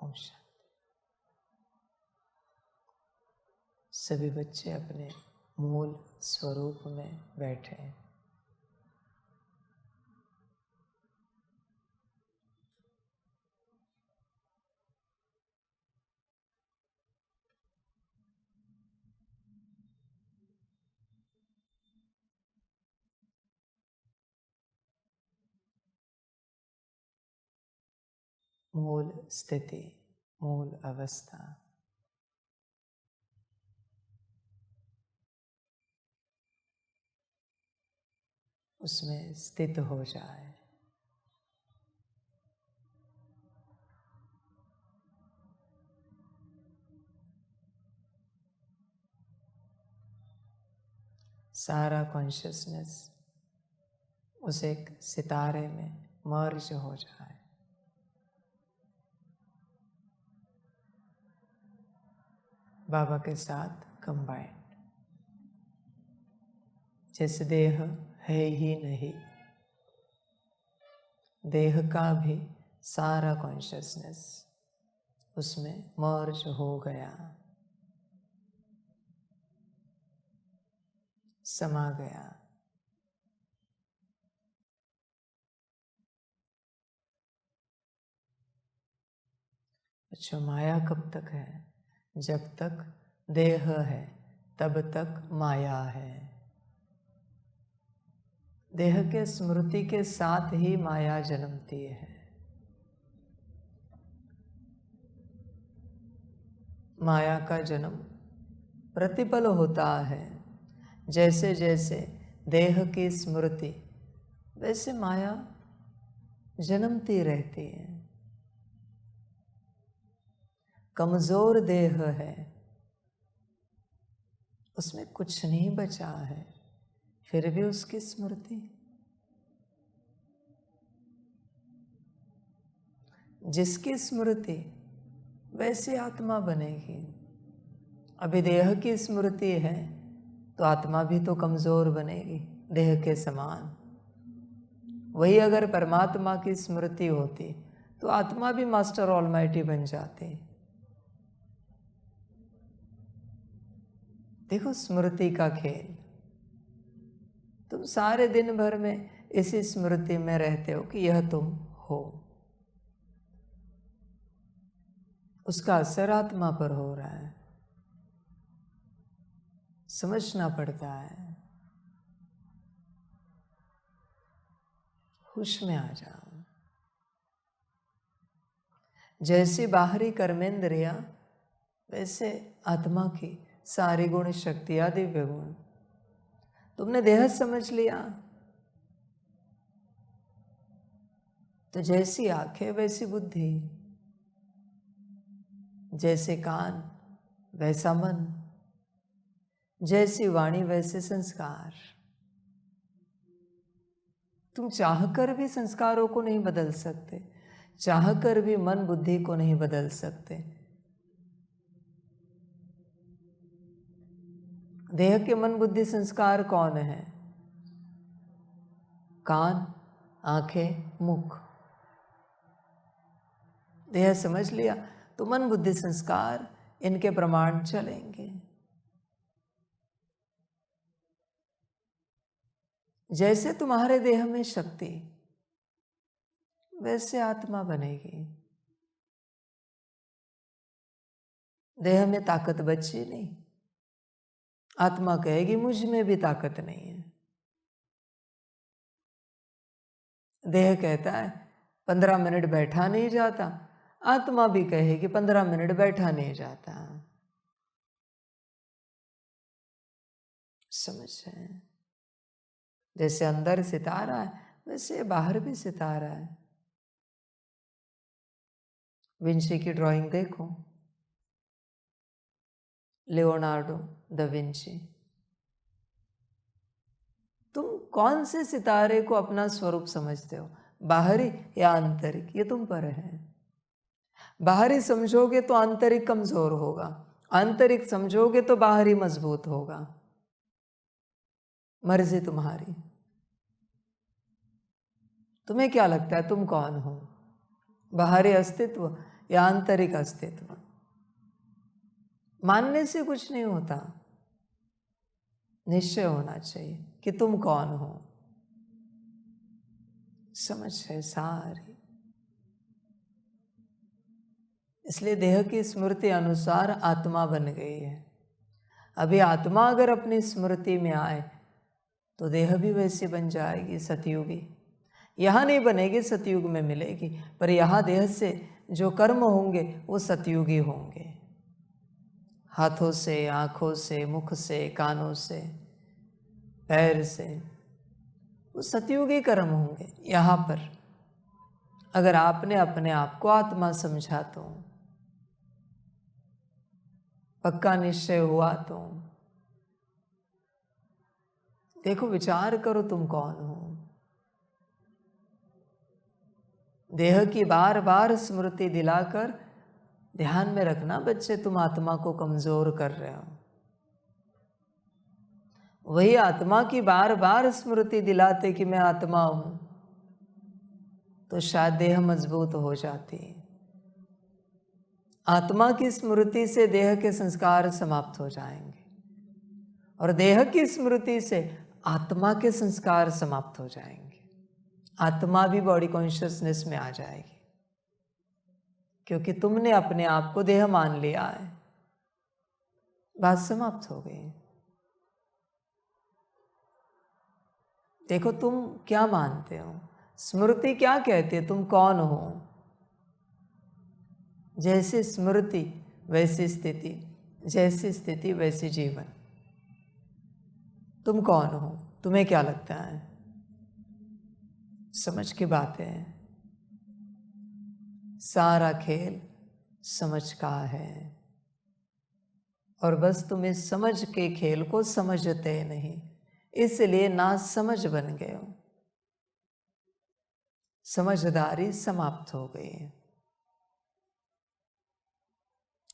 ओम शांति। सभी बच्चे अपने मूल स्वरूप में बैठे हैं। मूल स्थिति, मूल अवस्था, उसमें स्थित हो जाए। सारा कॉन्शियसनेस उस एक सितारे में मर्ज हो जाए। बाबा के साथ कंबाइंड। जैसे देह है ही नहीं, देह का भी सारा कॉन्शियसनेस उसमें मर्ज हो गया, समा गया। अच्छा, माया कब तक है? जब तक देह है तब तक माया है। देह के स्मृति के साथ ही माया जन्मती है। माया का जन्म प्रतिपल होता है। जैसे जैसे देह की स्मृति, वैसे माया जन्मती रहती है। कमजोर देह है, उसमें कुछ नहीं बचा है, फिर भी उसकी स्मृति। जिसकी स्मृति वैसी आत्मा बनेगी। अभी देह की स्मृति है तो आत्मा भी तो कमजोर बनेगी देह के समान। वही अगर परमात्मा की स्मृति होती तो आत्मा भी मास्टर ऑलमाइटी बन जाती। देखो स्मृति का खेल। तुम सारे दिन भर में इसी स्मृति में रहते हो कि यह तुम हो। उसका असर आत्मा पर हो रहा है। समझना पड़ता है। होश में आ जाओ। जैसी बाहरी कर्मेंद्रियां, वैसे आत्मा की सारी गुण शक्तियां, दिव्य गुण। तुमने देह समझ लिया तो जैसी आंखें वैसी बुद्धि, जैसे कान वैसा मन, जैसी वाणी वैसे संस्कार। तुम चाहकर भी संस्कारों को नहीं बदल सकते, चाहकर भी मन बुद्धि को नहीं बदल सकते। देह के मन बुद्धि संस्कार कौन है? कान, आंखें, मुख। देह समझ लिया तो मन बुद्धि संस्कार, इनके प्रमाण चलेंगे। जैसे तुम्हारे देह में शक्ति, वैसे आत्मा बनेगी। देह में ताकत बची नहीं, आत्मा कहेगी मुझ में भी ताकत नहीं है। देह कहता है 15 मिनट बैठा नहीं जाता, आत्मा भी कहेगी 15 मिनट बैठा नहीं जाता। समझ रहे हैं? जैसे अंदर सितारा है वैसे बाहर भी सितारा है। विंची की ड्राइंग देखो, लियोनार्डो दा विंची। तुम कौन से सितारे को अपना स्वरूप समझते हो, बाहरी या आंतरिक? ये तुम पर है। बाहरी समझोगे तो आंतरिक कमजोर होगा, आंतरिक समझोगे तो बाहरी मजबूत होगा। मर्जी तुम्हारी। तुम्हें क्या लगता है तुम कौन हो? बाहरी अस्तित्व या आंतरिक अस्तित्व। मानने से कुछ नहीं होता, निश्चय होना चाहिए कि तुम कौन हो। समझ है सारी। इसलिए देह की स्मृति अनुसार आत्मा बन गई है। अभी आत्मा अगर अपनी स्मृति में आए तो देह भी वैसी बन जाएगी, सतयुगी। यहाँ नहीं बनेगी, सतयुग में मिलेगी, पर यहाँ देह से जो कर्म होंगे वो सतयुगी होंगे। हाथों से, आँखों से, मुख से, कानों से, पैर से, वो सतयुगी कर्म होंगे। यहाँ पर अगर आपने अपने आप को आत्मा समझा तो, पक्का निश्चय हुआ तो, देखो विचार करो तुम कौन हो। देह की बार बार स्मृति दिलाकर ध्यान में रखना बच्चे, तुम आत्मा को कमजोर कर रहे हो। वही आत्मा की बार बार स्मृति दिलाते कि मैं आत्मा हूं, तो शायद देह मजबूत हो जाती है। आत्मा की स्मृति से देह के संस्कार समाप्त हो जाएंगे और देह की स्मृति से आत्मा के संस्कार समाप्त हो जाएंगे। आत्मा भी बॉडी कॉन्शियसनेस में आ जाएगी, क्योंकि तुमने अपने आप को देह मान लिया है। बात समाप्त हो गई। देखो तुम क्या मानते हो, स्मृति क्या कहती है, तुम कौन हो। जैसी स्मृति वैसी स्थिति, जैसी स्थिति वैसी जीवन। तुम कौन हो, तुम्हें क्या लगता है। समझ की बात है। सारा खेल समझ का है, और बस तुम इस समझ के खेल को समझते नहीं, इसलिए ना समझ बन गए हो। समझदारी समाप्त हो गई है।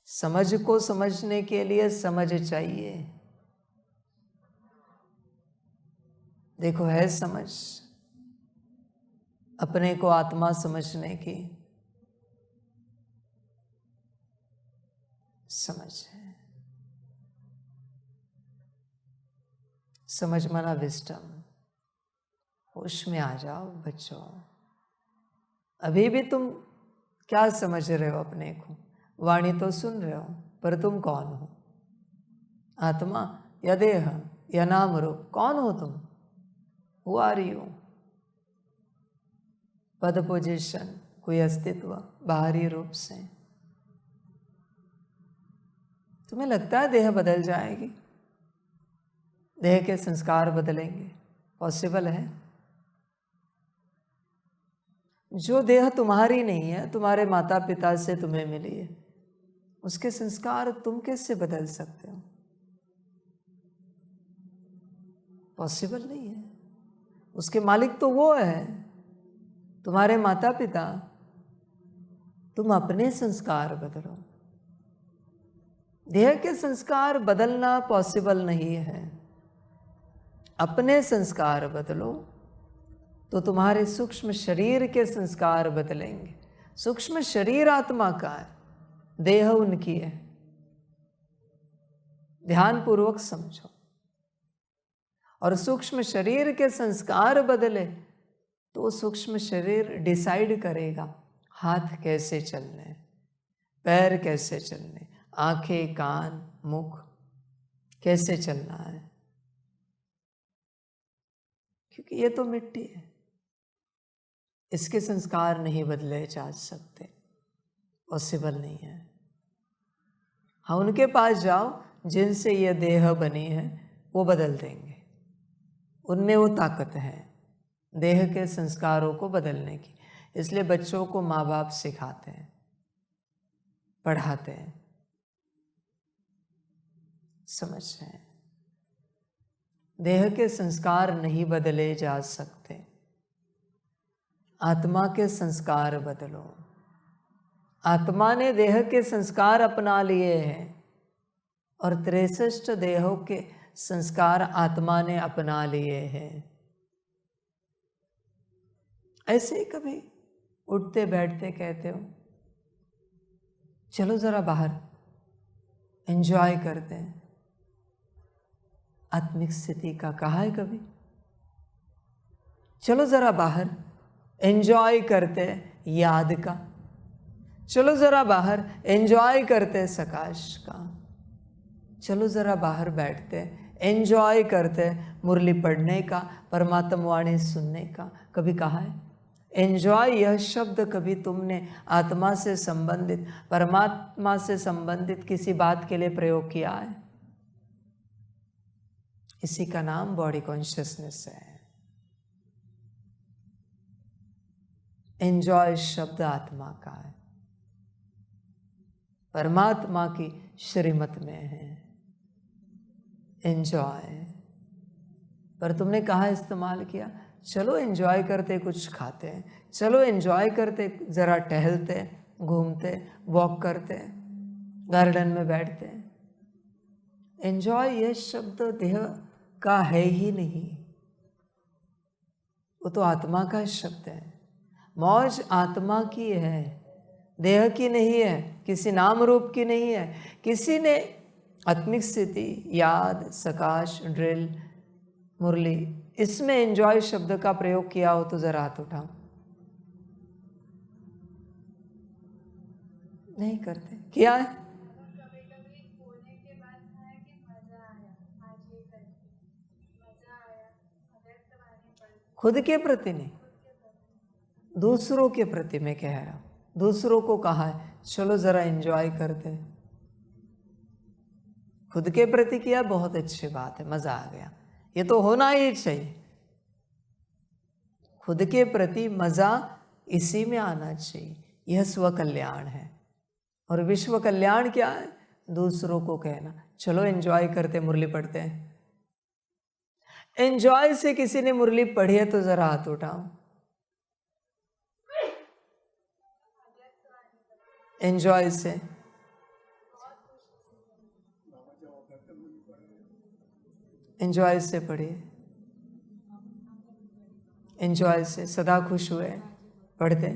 समझ को समझने के लिए समझ चाहिए। देखो है समझ अपने को आत्मा समझने की समझ है। समझ माना विस्डम। होश में आ जाओ बच्चों। अभी भी तुम क्या समझ रहे हो अपने को। वाणी तो सुन रहे हो, पर तुम कौन हो। आत्मा या देह या नाम रूप, कौन हो तुम। Who are you. पद पोजीशन, कोई अस्तित्व बाहरी रूप से। तुम्हें लगता है देह बदल जाएगी, देह के संस्कार बदलेंगे। पॉसिबल है। जो देह तुम्हारी नहीं है, तुम्हारे माता पिता से तुम्हें मिली है, उसके संस्कार तुम कैसे बदल सकते हो। पॉसिबल नहीं है। उसके मालिक तो वो है, तुम्हारे माता पिता। तुम अपने संस्कार बदलो। देह के संस्कार बदलना पॉसिबल नहीं है। अपने संस्कार बदलो तो तुम्हारे सूक्ष्म शरीर के संस्कार बदलेंगे। सूक्ष्म शरीर आत्मा का है, देह उनकी है। ध्यान पूर्वक समझो। और सूक्ष्म शरीर के संस्कार बदले तो सूक्ष्म शरीर डिसाइड करेगा हाथ कैसे चलने, पैर कैसे चलने, आंखें, कान, मुख कैसे चलना है। क्योंकि ये तो मिट्टी है, इसके संस्कार नहीं बदले जा सकते। पॉसिबल नहीं है। हाँ, उनके पास जाओ जिनसे ये देह बनी है, वो बदल देंगे। उनमें वो ताकत है देह के संस्कारों को बदलने की। इसलिए बच्चों को माँ बाप सिखाते हैं, पढ़ाते हैं। समझ रहे हैं। देह के संस्कार नहीं बदले जा सकते, आत्मा के संस्कार बदलो। आत्मा ने देह के संस्कार अपना लिए हैं और 63 देहों के संस्कार आत्मा ने अपना लिए हैं। ऐसे ही कभी उठते बैठते कहते हो चलो जरा बाहर एंजॉय करते हैं। आत्मिक स्थिति का कहा है कभी? चलो जरा बाहर एंजॉय करते हैं याद का। चलो जरा बाहर एंजॉय करते हैं सकाश का। चलो जरा बाहर बैठते एंजॉय करते मुरली पढ़ने का, परमात्मा वाणी सुनने का। कभी कहा है? एंजॉय यह शब्द कभी तुमने आत्मा से संबंधित, परमात्मा से संबंधित किसी बात के लिए प्रयोग किया है? इसी का नाम बॉडी कॉन्शियसनेस है। एंजॉय शब्द आत्मा का है, परमात्मा की श्रीमत में है एंजॉय। पर तुमने कहा इस्तेमाल किया? चलो एंजॉय करते कुछ खाते हैं, चलो एंजॉय करते जरा टहलते, घूमते, वॉक करते, गार्डन में बैठते। एंजॉय ये शब्द देह का है ही नहीं, वो तो आत्मा का शब्द है। मौज आत्मा की है, देह की नहीं है, किसी नाम रूप की नहीं है। किसी ने आत्मिक स्थिति, याद, सकाश, ड्रिल, मुरली, इसमें एंजॉय शब्द का प्रयोग किया हो तो जरा हाथ उठाओ। नहीं करते? किया है? खुद के प्रति नहीं, दूसरों के प्रति मैं कह रहा हूं। दूसरों को कहा है चलो जरा एंजॉय करते। खुद के प्रति किया, बहुत अच्छी बात है, मजा आ गया, ये तो होना ही चाहिए। खुद के प्रति मजा इसी में आना चाहिए, यह स्व कल्याण है। और विश्व कल्याण क्या है? दूसरों को कहना चलो एंजॉय करते, मुरली पढ़ते हैं। एंजॉय से किसी ने मुरली पढ़ी है तो जरा हाथ उठाओ। एंजॉय से, एंजॉय से पढ़िए, एंजॉय से सदा खुश हुए पढ़ते।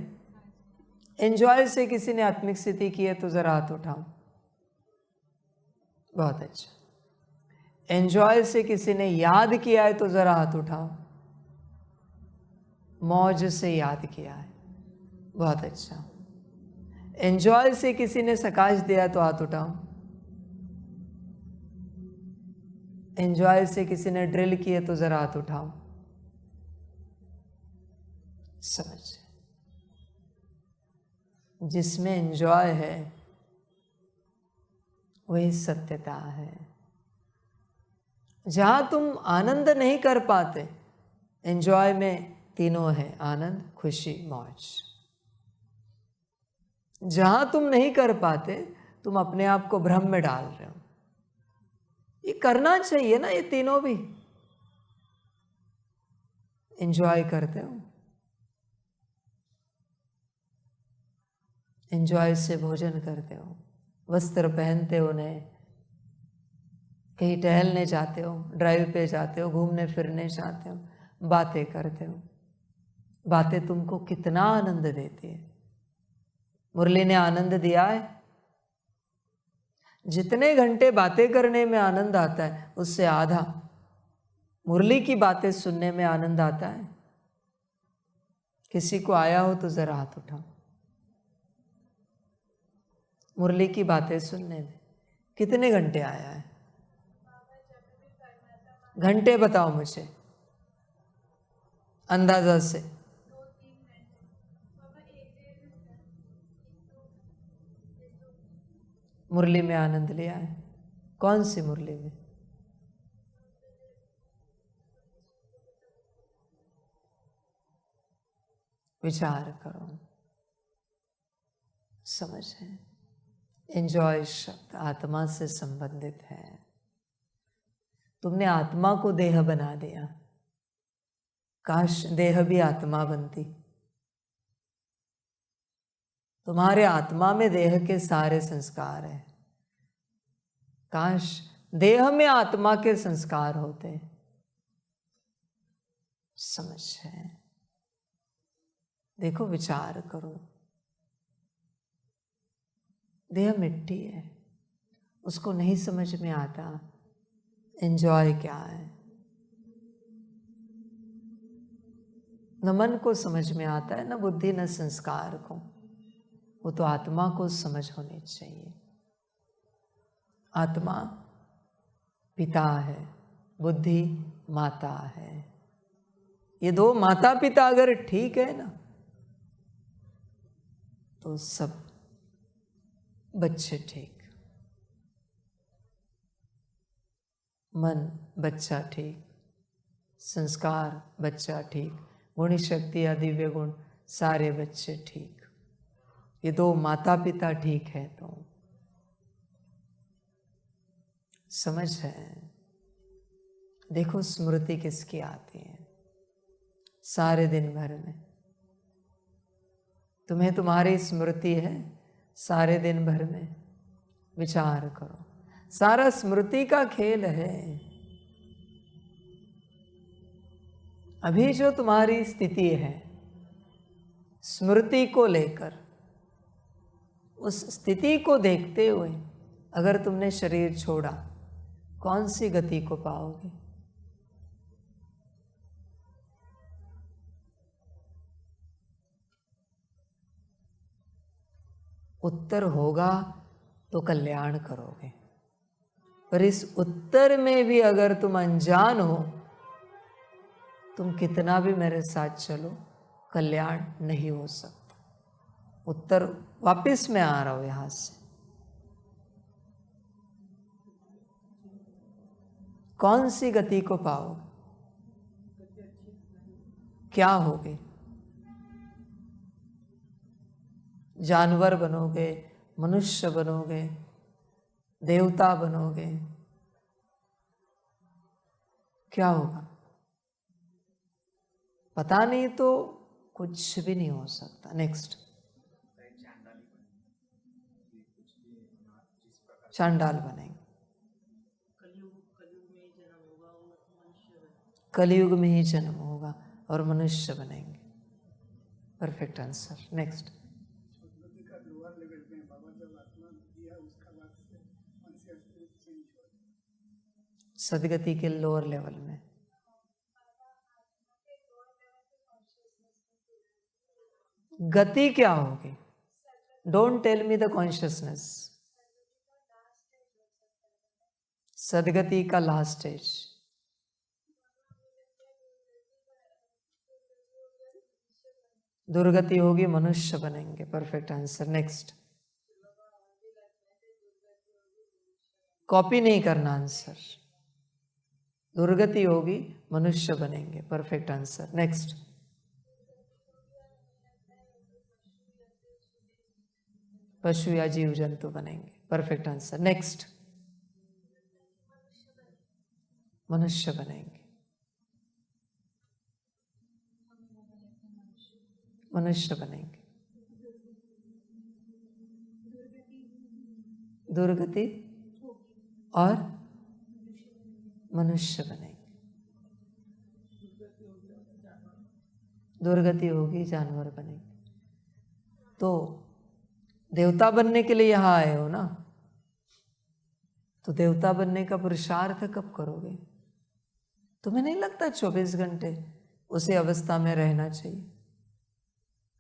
एंजॉय से किसी ने आत्मिक स्थिति की है तो जरा हाथ उठाओ। बहुत अच्छा। एंजॉय से किसी ने याद किया है तो जरा हाथ उठाओ। मौज से याद किया है, बहुत अच्छा। एंजॉय से किसी ने सकाश दिया तो हाथ उठाओ। एंजॉय से किसी ने ड्रिल किए तो जरा हाथ उठाओ। समझ, जिसमें एंजॉय है वही सत्यता है। जहां तुम आनंद नहीं कर पाते, एंजॉय में तीनों है, आनंद, खुशी, मौज। जहां तुम नहीं कर पाते, तुम अपने आप को भ्रम में डाल रहे हो। ये करना चाहिए ना, ये तीनों भी। एंजॉय करते हो, एंजॉय से भोजन करते हो, वस्त्र पहनते हो नए, कहीं टहलने जाते हो, ड्राइव पे जाते हो, घूमने फिरने जाते हो, बातें करते हो। बातें तुमको कितना आनंद देती है। मुरली ने आनंद दिया है। जितने घंटे बातें करने में आनंद आता है, उससे आधा मुरली की बातें सुनने में आनंद आता है। किसी को आया हो तो जरा हाथ उठाओ। मुरली की बातें सुनने में कितने घंटे आया है? घंटे बताओ मुझे अंदाजा से। मुरली में आनंद लिया है? कौन सी मुरली में? विचार करो, समझें। एंजॉय शब्द आत्मा से संबंधित है। तुमने आत्मा को देह बना दिया, काश देह भी आत्मा बनती। तुम्हारे आत्मा में देह के सारे संस्कार हैं, काश देह में आत्मा के संस्कार होते। समझ है? देखो, विचार करो। देह मिट्टी है, उसको नहीं समझ में आता एंजॉय क्या है। न मन को समझ में आता है, न बुद्धि, न संस्कार को। वो तो आत्मा को समझ होनी चाहिए। आत्मा पिता है, बुद्धि माता है। ये दो माता पिता अगर ठीक है ना, तो सब बच्चे ठीक। मन बच्चा ठीक, संस्कार बच्चा ठीक, गुण शक्ति या दिव्य गुण सारे बच्चे ठीक। ये दो माता पिता ठीक है तो समझ है। देखो स्मृति किसकी आती है सारे दिन भर में। तुम्हें तुम्हारी स्मृति है सारे दिन भर में। विचार करो, सारा स्मृति का खेल है। अभी जो तुम्हारी स्थिति है स्मृति को लेकर, उस स्थिति को देखते हुए अगर तुमने शरीर छोड़ा, कौन सी गति को पाओगे? उत्तर होगा तो कल्याण करोगे, पर इस उत्तर में भी अगर तुम अनजान हो, तुम कितना भी मेरे साथ चलो, कल्याण नहीं हो सकता। उत्तर वापस मैं आ रहा हूं यहां से। कौन सी गति को पाओगे? क्या होगे? जानवर बनोगे, मनुष्य बनोगे, देवता बनोगे? क्या होगा पता नहीं, तो कुछ भी नहीं हो सकता। नेक्स्ट, चांडाल बनेंगे। कलयुग में ही जन्म होगा और मनुष्य बनेंगे। Perfect answer. नेक्स्ट, सदगति के लोअर लेवल में। गति क्या होगी? Don't tell me the consciousness. सदगति का लास्ट स्टेज। दुर्गति होगी, मनुष्य बनेंगे। Perfect answer. नेक्स्ट, कॉपी नहीं करना आंसर। दुर्गति होगी, मनुष्य बनेंगे। Perfect answer. नेक्स्ट, पशु या जीव जंतु बनेंगे। Perfect answer. नेक्स्ट, मनुष्य बनेंगे। मनुष्य बनेंगे। दुर्गति और मनुष्य बनेंगे। दुर्गति होगी, जानवर बनेंगे। तो देवता बनने के लिए यहां आए हो ना, तो देवता बनने का पुरुषार्थ कब करोगे? तुम्हें नहीं लगता 24 घंटे उसी अवस्था में रहना चाहिए?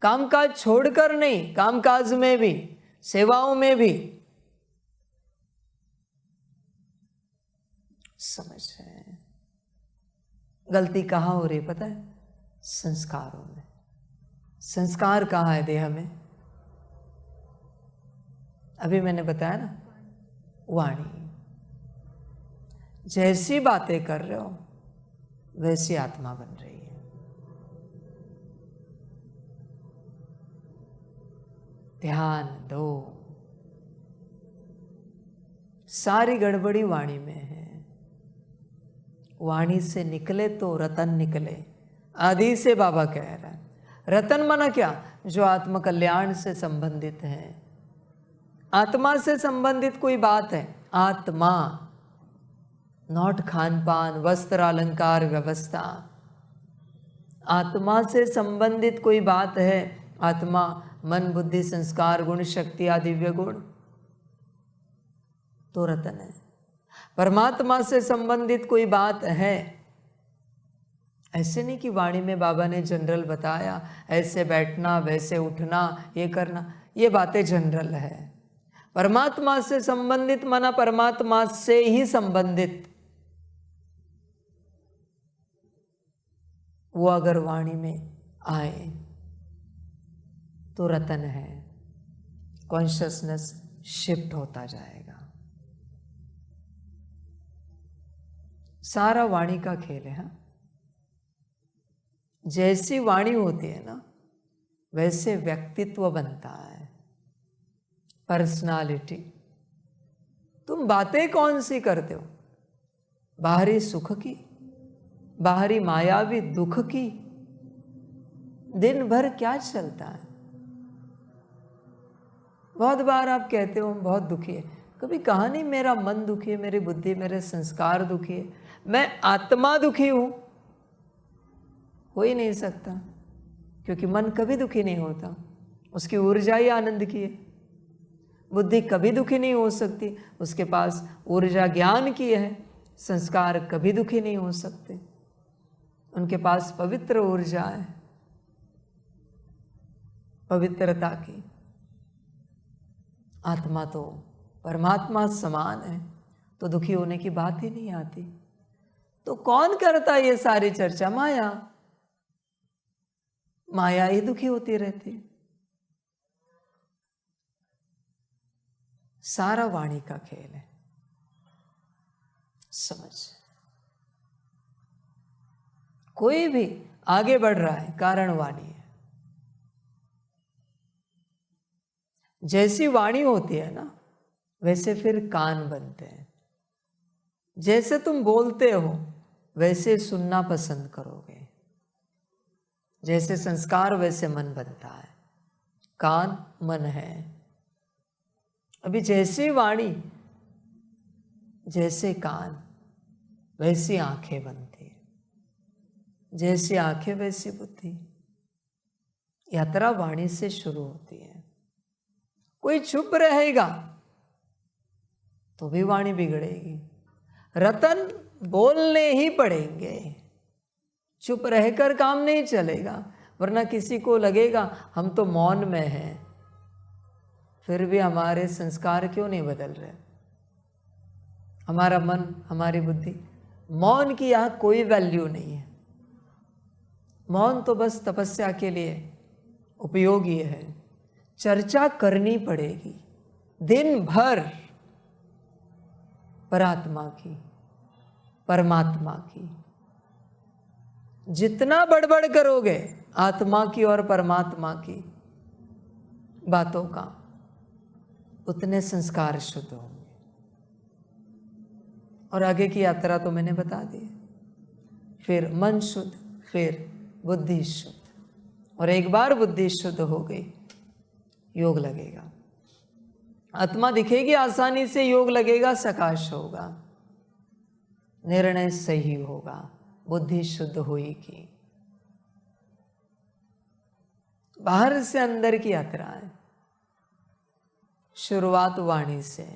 कामकाज छोड़कर नहीं, कामकाज में भी, सेवाओं में भी। समझ है? गलती कहाँ हो रही पता है? संस्कारों में। संस्कार कहाँ है देह में? अभी मैंने बताया ना, वाणी। जैसी बातें कर रहे हो वैसी आत्मा बन रही है। ध्यान दो। सारी गड़बड़ी वाणी में है। वाणी से निकले तो रतन निकले। आदि से बाबा कह रहा है। रतन माना क्या? जो आत्म कल्याण से संबंधित है। आत्मा से संबंधित कोई बात है, आत्मा, नॉट खान पान, वस्त्र, अलंकार, व्यवस्था। आत्मा से संबंधित कोई बात है, आत्मा, मन, बुद्धि, संस्कार, गुण, शक्ति, दिव्य गुण। तो रतन है। परमात्मा से संबंधित कोई बात है, ऐसे नहीं कि वाणी में बाबा ने जनरल बताया, ऐसे बैठना, वैसे उठना, ये करना, ये बातें जनरल है। परमात्मा से संबंधित माना परमात्मा से ही संबंधित, वो अगर वाणी में आए तो रतन है, कॉन्शियसनेस शिफ्ट होता जाएगा। सारा वाणी का खेल है। जैसी वाणी होती है ना, वैसे व्यक्तित्व बनता है, पर्सनालिटी। तुम बातें कौन सी करते हो? बाहरी सुख की, बाहरी मायावी दुख की। दिन भर क्या चलता है? बहुत बार आप कहते हो हम बहुत दुखी है, कभी कहा नहीं मेरा मन दुखी है, मेरी बुद्धि, मेरे संस्कार दुखी है, मैं आत्मा दुखी हूं? हो ही नहीं सकता, क्योंकि मन कभी दुखी नहीं होता, उसकी ऊर्जा ही आनंद की है। बुद्धि कभी दुखी नहीं हो सकती, उसके पास ऊर्जा ज्ञान की है। संस्कार कभी दुखी नहीं हो सकते, उनके पास पवित्र ऊर्जा है, पवित्रता की। आत्मा तो परमात्मा समान है, तो दुखी होने की बात ही नहीं आती। तो कौन करता ये सारी चर्चा? माया। माया ही दुखी होती रहती। सारा वाणी का खेल है, समझ। कोई भी आगे बढ़ रहा है, कारण वाणी है। जैसी वाणी होती है ना, वैसे फिर कान बनते हैं। जैसे तुम बोलते हो, वैसे सुनना पसंद करोगे। जैसे संस्कार, वैसे मन बनता है। कान मन है। अभी जैसी वाणी, जैसे कान, वैसी आंखें बनती है। जैसी आंखें, वैसी बुद्धि। यात्रा वाणी से शुरू होती है। कोई चुप रहेगा तो भी वाणी बिगड़ेगी। रतन बोलने ही पड़ेंगे, चुप रहकर काम नहीं चलेगा। वरना किसी को लगेगा हम तो मौन में हैं, फिर भी हमारे संस्कार क्यों नहीं बदल रहे? हमारा मन, हमारी बुद्धि। मौन की यहां कोई वैल्यू नहीं है। मौन तो बस तपस्या के लिए उपयोगी है। चर्चा करनी पड़ेगी दिन भर, परात्मा की, परमात्मा की। जितना बड़बड़ करोगे आत्मा की और परमात्मा की बातों का, उतने संस्कार शुद्ध होंगे। और आगे की यात्रा तो मैंने बता दी। फिर मन शुद्ध, फिर बुद्धि शुद्ध, और एक बार बुद्धि शुद्ध हो गई, योग लगेगा। आत्मा दिखेगी आसानी से, योग लगेगा, सकाश होगा, निर्णय सही होगा, बुद्धि शुद्ध होगी। बाहर से अंदर की यात्रा है। शुरुआत वाणी से,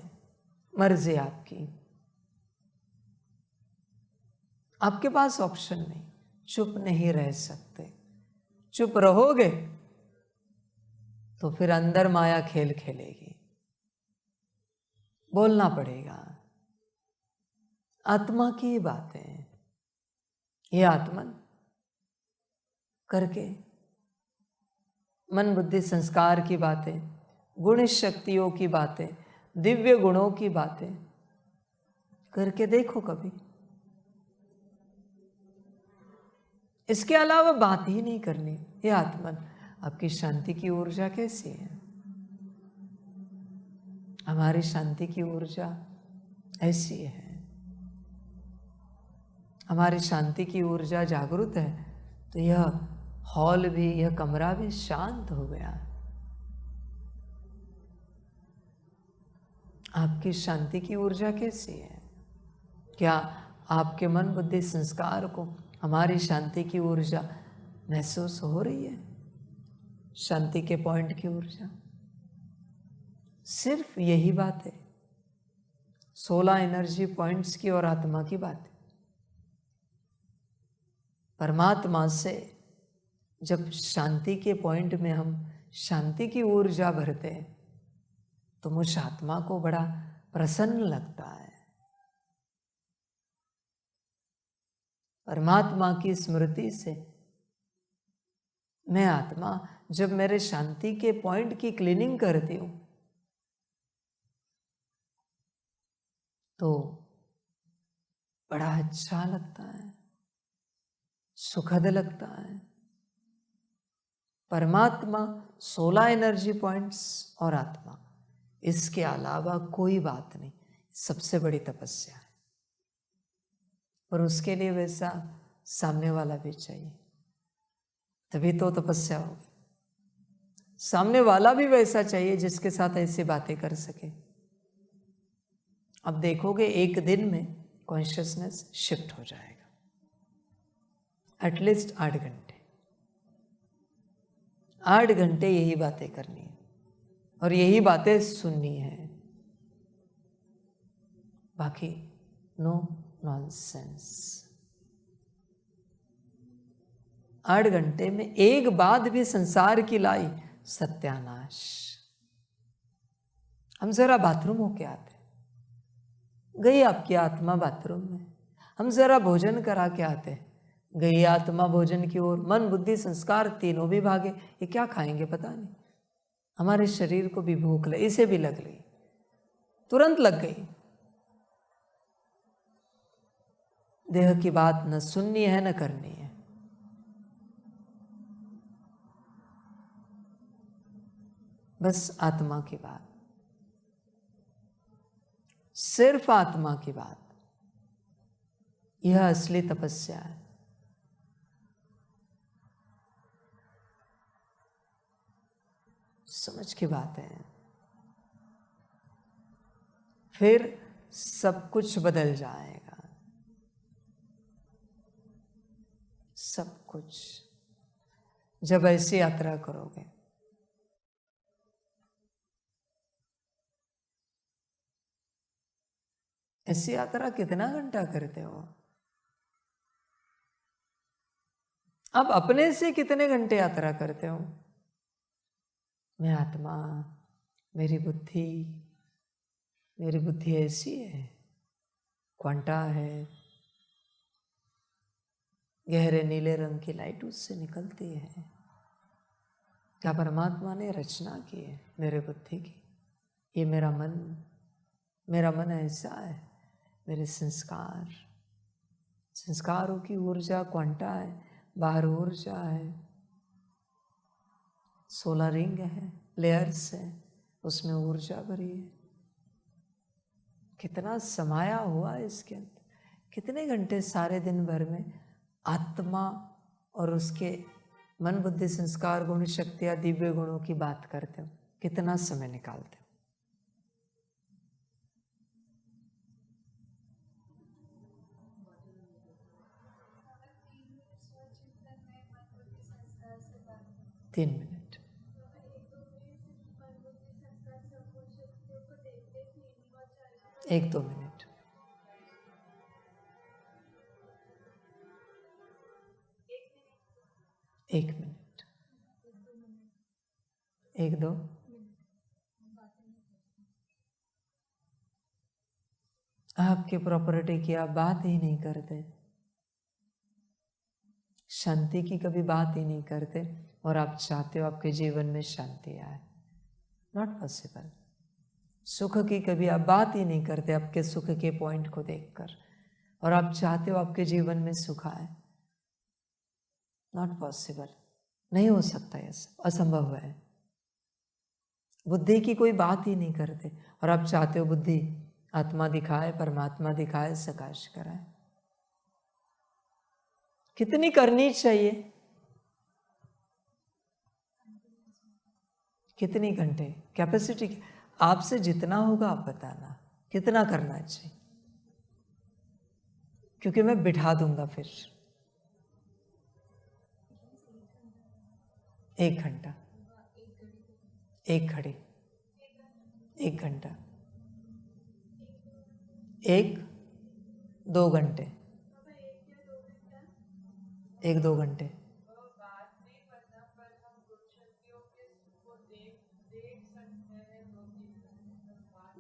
मर्जी आपकी। आपके पास ऑप्शन नहीं, चुप नहीं रह सकते। चुप रहोगे तो फिर अंदर माया खेल खेलेगी, बोलना पड़ेगा। आत्मा की बातें, ये आत्मन करके, मन बुद्धि संस्कार की बातें, गुण शक्तियों की बातें, दिव्य गुणों की बातें करके देखो कभी। इसके अलावा बात ही नहीं करनी। ये आत्मन, आपकी शांति की ऊर्जा कैसी है? हमारी शांति की ऊर्जा ऐसी है। हमारी शांति की ऊर्जा जागृत है तो यह हॉल भी, यह कमरा भी शांत हो गया। आपकी शांति की ऊर्जा कैसी है? क्या आपके मन बुद्धि संस्कार को हमारी शांति की ऊर्जा महसूस हो रही है? शांति के पॉइंट की ऊर्जा। सिर्फ यही बात है, 16 एनर्जी पॉइंट्स की और आत्मा की बात है। परमात्मा से जब शांति के पॉइंट में हम शांति की ऊर्जा भरते हैं तो मुझ आत्मा को बड़ा प्रसन्न लगता है। परमात्मा की स्मृति से मैं आत्मा जब मेरे शांति के पॉइंट की क्लीनिंग करती हूं तो बड़ा अच्छा लगता है, सुखद लगता है। परमात्मा, 16 एनर्जी पॉइंट्स और आत्मा, इसके अलावा कोई बात नहीं। सबसे बड़ी तपस्या है। पर उसके लिए वैसा सामने वाला भी चाहिए, तभी तो तपस्या होगी। सामने वाला भी वैसा चाहिए जिसके साथ ऐसी बातें कर सके। अब देखोगे एक दिन में कॉन्शियसनेस शिफ्ट हो जाएगा, एटलीस्ट 8 घंटे। 8 घंटे यही बातें करनी है और यही बातें सुननी है, बाकी नो नॉनसेंस। 8 घंटे में एक बात भी संसार की लाई, सत्यानाश। हम जरा बाथरूम होके आते, गई आपकी आत्मा बाथरूम में। हम जरा भोजन करा के आते, गई आत्मा भोजन की ओर। मन बुद्धि संस्कार तीनों भी भागे। ये क्या खाएंगे पता नहीं। हमारे शरीर को भी भूख लगी, इसे भी लग गई, तुरंत लग गई। देह की बात न सुननी है न करनी है। बस आत्मा की बात, सिर्फ आत्मा की बात। यह असली तपस्या है। समझ की बात है। फिर सब कुछ बदल जाएगा, सब कुछ, जब ऐसी यात्रा करोगे। ऐसी यात्रा कितना घंटा करते हो? आप अपने से कितने घंटे यात्रा करते हो? मैं आत्मा, मेरी बुद्धि ऐसी है, क्वांटा है, गहरे नीले रंग की लाइट उससे निकलती है। क्या परमात्मा ने रचना की है मेरे बुद्धि की? ये मेरा मन ऐसा है। मेरे संस्कारों की ऊर्जा क्वांटा है, बाहर ऊर्जा है, 16 रिंग है, लेयर्स है, उसमें ऊर्जा भरी है। कितना समाया हुआ इसके अंदर। कितने घंटे सारे दिन भर में आत्मा और उसके मन बुद्धि संस्कार गुण शक्तियाँ दिव्य गुणों की बात करते हो? कितना समय निकालते हो? तीन मिनट, एक दो मिनट, एक मिनट, एक दो। आपकी प्रॉपर्टी की आप बात ही नहीं करते, शांति की कभी बात ही नहीं करते, और आप चाहते हो आपके जीवन में शांति आए। Not possible. सुख की कभी आप बात ही नहीं करते आपके सुख के पॉइंट को देखकर, और आप चाहते हो आपके जीवन में सुख आए। नॉट पॉसिबल, नहीं हो सकता, यह सब असंभव है। बुद्धि की कोई बात ही नहीं करते, और आप चाहते हो बुद्धि आत्मा दिखाए, परमात्मा दिखाए, सकाश कराए। कितनी करनी चाहिए? कितनी घंटे कैपेसिटी? आपसे जितना होगा आप बताना कितना करना चाहिए, क्योंकि मैं बिठा दूंगा फिर। 1 घंटा, 1 घड़ी, 1 घंटा, 1-2 घंटे, 1-2 घंटे।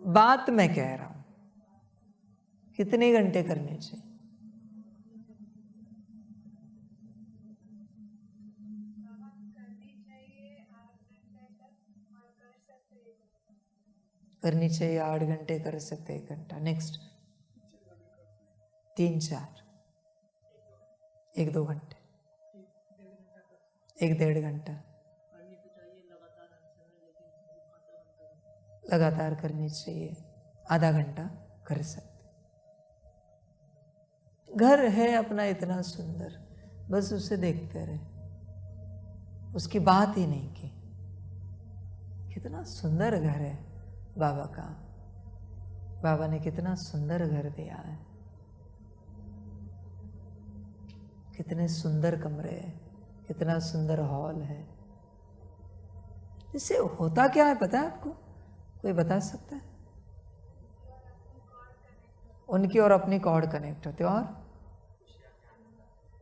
बात मैं कह रहा हूं कितने घंटे करने चाहिए? करनी चाहिए 8 घंटे, कर सकते 1 घंटा। नेक्स्ट 3-4, 1-2 घंटे, 1-1.5 घंटा लगातार करनी चाहिए। आधा घंटा कर सकते। घर है अपना इतना सुंदर, बस उसे देखते रहे, उसकी बात ही नहीं की। कितना सुंदर घर है बाबा का, बाबा ने कितना सुंदर घर दिया है, कितने सुंदर कमरे हैं, कितना सुंदर हॉल है। इससे होता क्या है पता है आपको? कोई बता सकता है? उनकी और अपनी कॉर्ड कनेक्ट होते और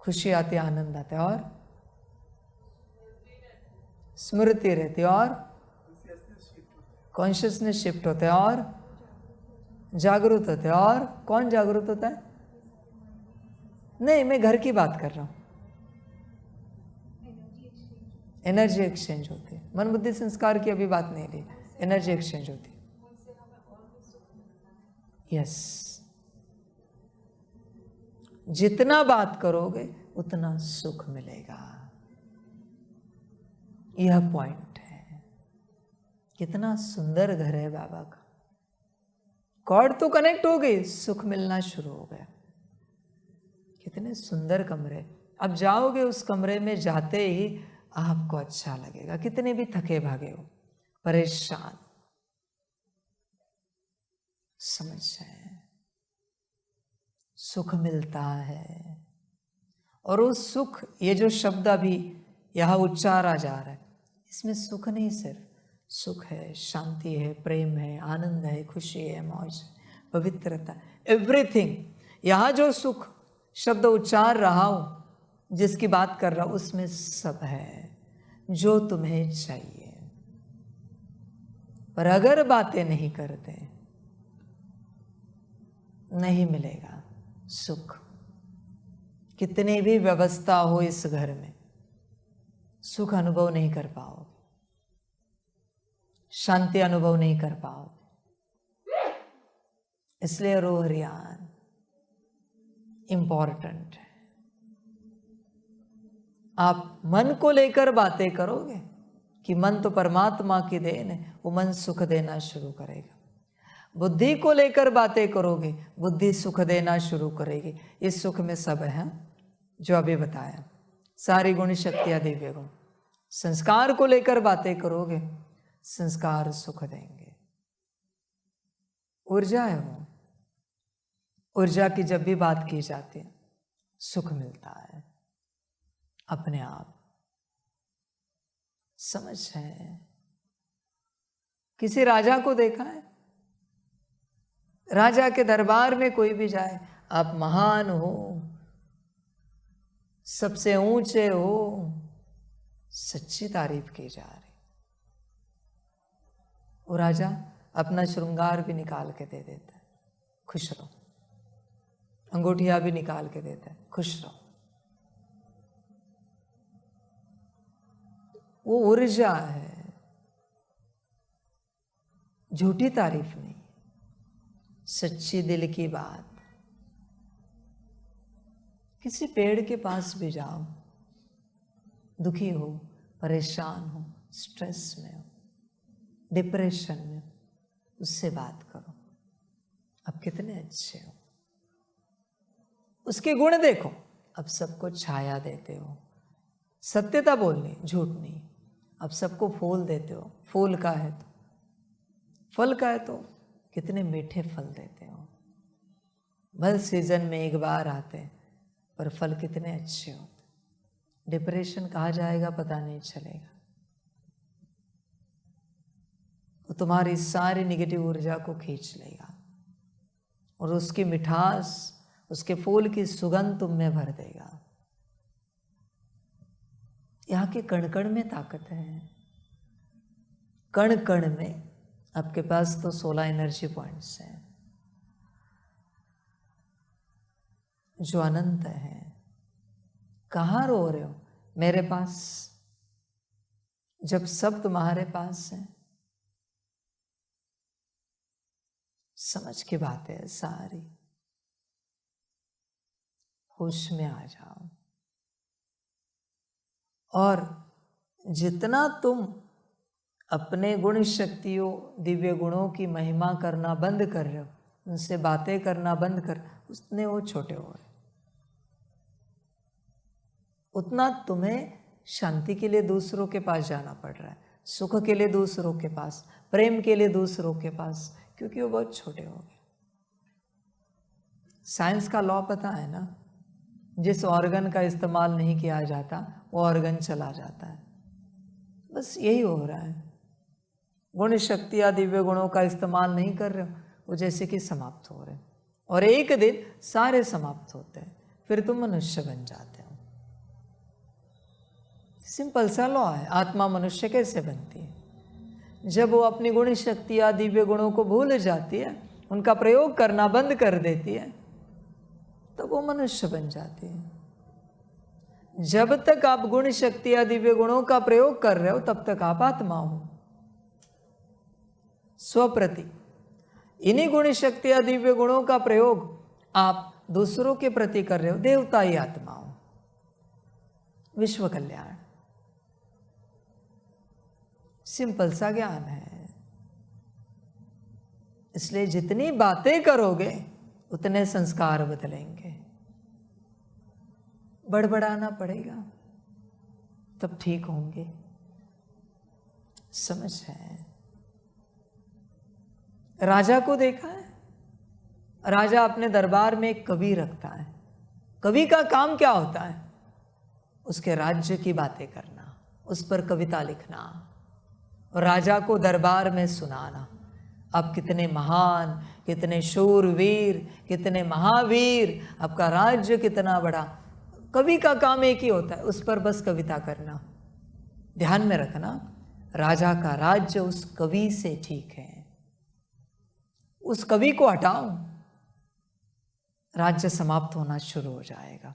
खुशी आती, आनंद आता, और स्मृति रहती, और कॉन्शियसनेस शिफ्ट होते हैं, और जागरूक होते हैं। और कौन जागरूक होता है? नहीं, मैं घर की बात कर रहा हूं। एनर्जी एक्सचेंज होती है। मन बुद्धि संस्कार की अभी बात नहीं ली, एनर्जी एक्सचेंज होती है। यस, जितना बात करोगे उतना सुख मिलेगा। यह पॉइंट है। कितना सुंदर घर है बाबा का। कॉर्ड तो कनेक्ट हो गई, सुख मिलना शुरू हो गया। कितने सुंदर कमरे। अब जाओगे उस कमरे में, जाते ही आपको अच्छा लगेगा। कितने भी थके भागे हो, परेशान, समझ जाए सुख मिलता है। और वो सुख, ये जो शब्द अभी यहां उच्चारा जा रहा है, इसमें सुख नहीं, सिर्फ सुख है, शांति है, प्रेम है, आनंद है, खुशी है, मौज, पवित्रता, एवरीथिंग। यहां जो सुख शब्द उच्चार रहा हूं, जिसकी बात कर रहा हूं, उसमें सब है जो तुम्हें चाहिए। पर अगर बातें नहीं करते, नहीं मिलेगा सुख। कितनी भी व्यवस्था हो इस घर में, सुख अनुभव नहीं कर पाओगे, शांति अनुभव नहीं कर पाओगे। इसलिए रोहरियान इंपॉर्टेंट है। आप मन को लेकर बातें करोगे कि मन तो परमात्मा की देन है, वो मन सुख देना शुरू करेगा। बुद्धि को लेकर बातें करोगे, बुद्धि सुख देना शुरू करेगी। इस सुख में सब है जो अभी बताया, सारी गुण शक्तियां, दिव्य गुण। संस्कार को लेकर बातें करोगे, संस्कार सुख देंगे। ऊर्जा है वो, ऊर्जा की जब भी बात की जाती है, सुख मिलता है अपने आप। समझ है? किसी राजा को देखा है? राजा के दरबार में कोई भी जाए, आप महान हो, सबसे ऊंचे हो, सच्ची तारीफ की जा रही। वो राजा अपना श्रृंगार भी निकाल के दे देता है, खुश रहो। अंगूठिया भी निकाल के देता है, खुश रहो। वो ऊर्जा है, झूठी तारीफ नहीं, सच्ची दिल की बात। किसी पेड़ के पास भी जाओ, दुखी हो, परेशान हो, स्ट्रेस में हो, डिप्रेशन में हो, उससे बात करो, अब कितने अच्छे हो। उसके गुण देखो, अब सबको छाया देते हो, सत्यता बोलनी, झूठ नहीं। अब सबको फूल देते हो, फूल का है तो, फल का है तो कितने मीठे फल देते हो। भर सीजन में एक बार आते हैं, पर फल कितने अच्छे होते। डिप्रेशन कहाँ जाएगा पता नहीं चलेगा। वो तुम्हारी सारी निगेटिव ऊर्जा को खींच लेगा। और उसकी मिठास, उसके फूल की सुगंध तुम में भर देगा। यहाँ के कण कण में ताकत है, कण कण में। आपके पास तो 16 एनर्जी पॉइंट्स हैं जो अनंत है। कहाँ रो रहे हो? मेरे पास। जब सब तुम्हारे पास है, समझ की बात है सारी। होश में आ जाओ। और जितना तुम अपने गुण शक्तियों, दिव्य गुणों की महिमा करना बंद कर रहे हो, उनसे बातें करना बंद कर, उतने वो छोटे हो रहे। उतना तुम्हें शांति के लिए दूसरों के पास जाना पड़ रहा है, सुख के लिए दूसरों के पास, प्रेम के लिए दूसरों के पास, क्योंकि वो बहुत छोटे हो गए। साइंस का लॉ पता है ना, जिस ऑर्गन का इस्तेमाल नहीं किया जाता वो ऑर्गन चला जाता है। बस यही हो रहा है। गुण शक्ति या दिव्य गुणों का इस्तेमाल नहीं कर रहे हो, वो जैसे कि समाप्त हो रहे, और एक दिन सारे समाप्त होते हैं, फिर तुम मनुष्य बन जाते हो। सिंपल सा लॉ है। आत्मा मनुष्य कैसे बनती है? जब वो अपनी गुण शक्ति या दिव्य गुणों को भूल जाती है, उनका प्रयोग करना बंद कर देती है, तब वो मनुष्य बन जाती है। जब तक आप गुण शक्ति या दिव्य गुणों का प्रयोग कर रहे हो, तब तक आप आत्मा हो। स्वप्रति इन्हीं गुण शक्ति या दिव्य गुणों का प्रयोग आप दूसरों के प्रति कर रहे हो, देवता ही आत्मा हो। विश्व कल्याण। सिंपल सा ज्ञान है। इसलिए जितनी बातें करोगे उतने संस्कार बदलेंगे। बड़बड़ाना पड़ेगा तब ठीक होंगे। समझ है? राजा को देखा है? राजा अपने दरबार में एक कवि रखता है। कवि का काम क्या होता है? उसके राज्य की बातें करना, उस पर कविता लिखना और राजा को दरबार में सुनाना। आप कितने महान, कितने शूरवीर, कितने महावीर, आपका राज्य कितना बड़ा। कवि का काम एक ही होता है, उस पर बस कविता करना। ध्यान में रखना, राजा का राज्य उस कवि से ठीक है। उस कवि को हटाओ, राज्य समाप्त होना शुरू हो जाएगा।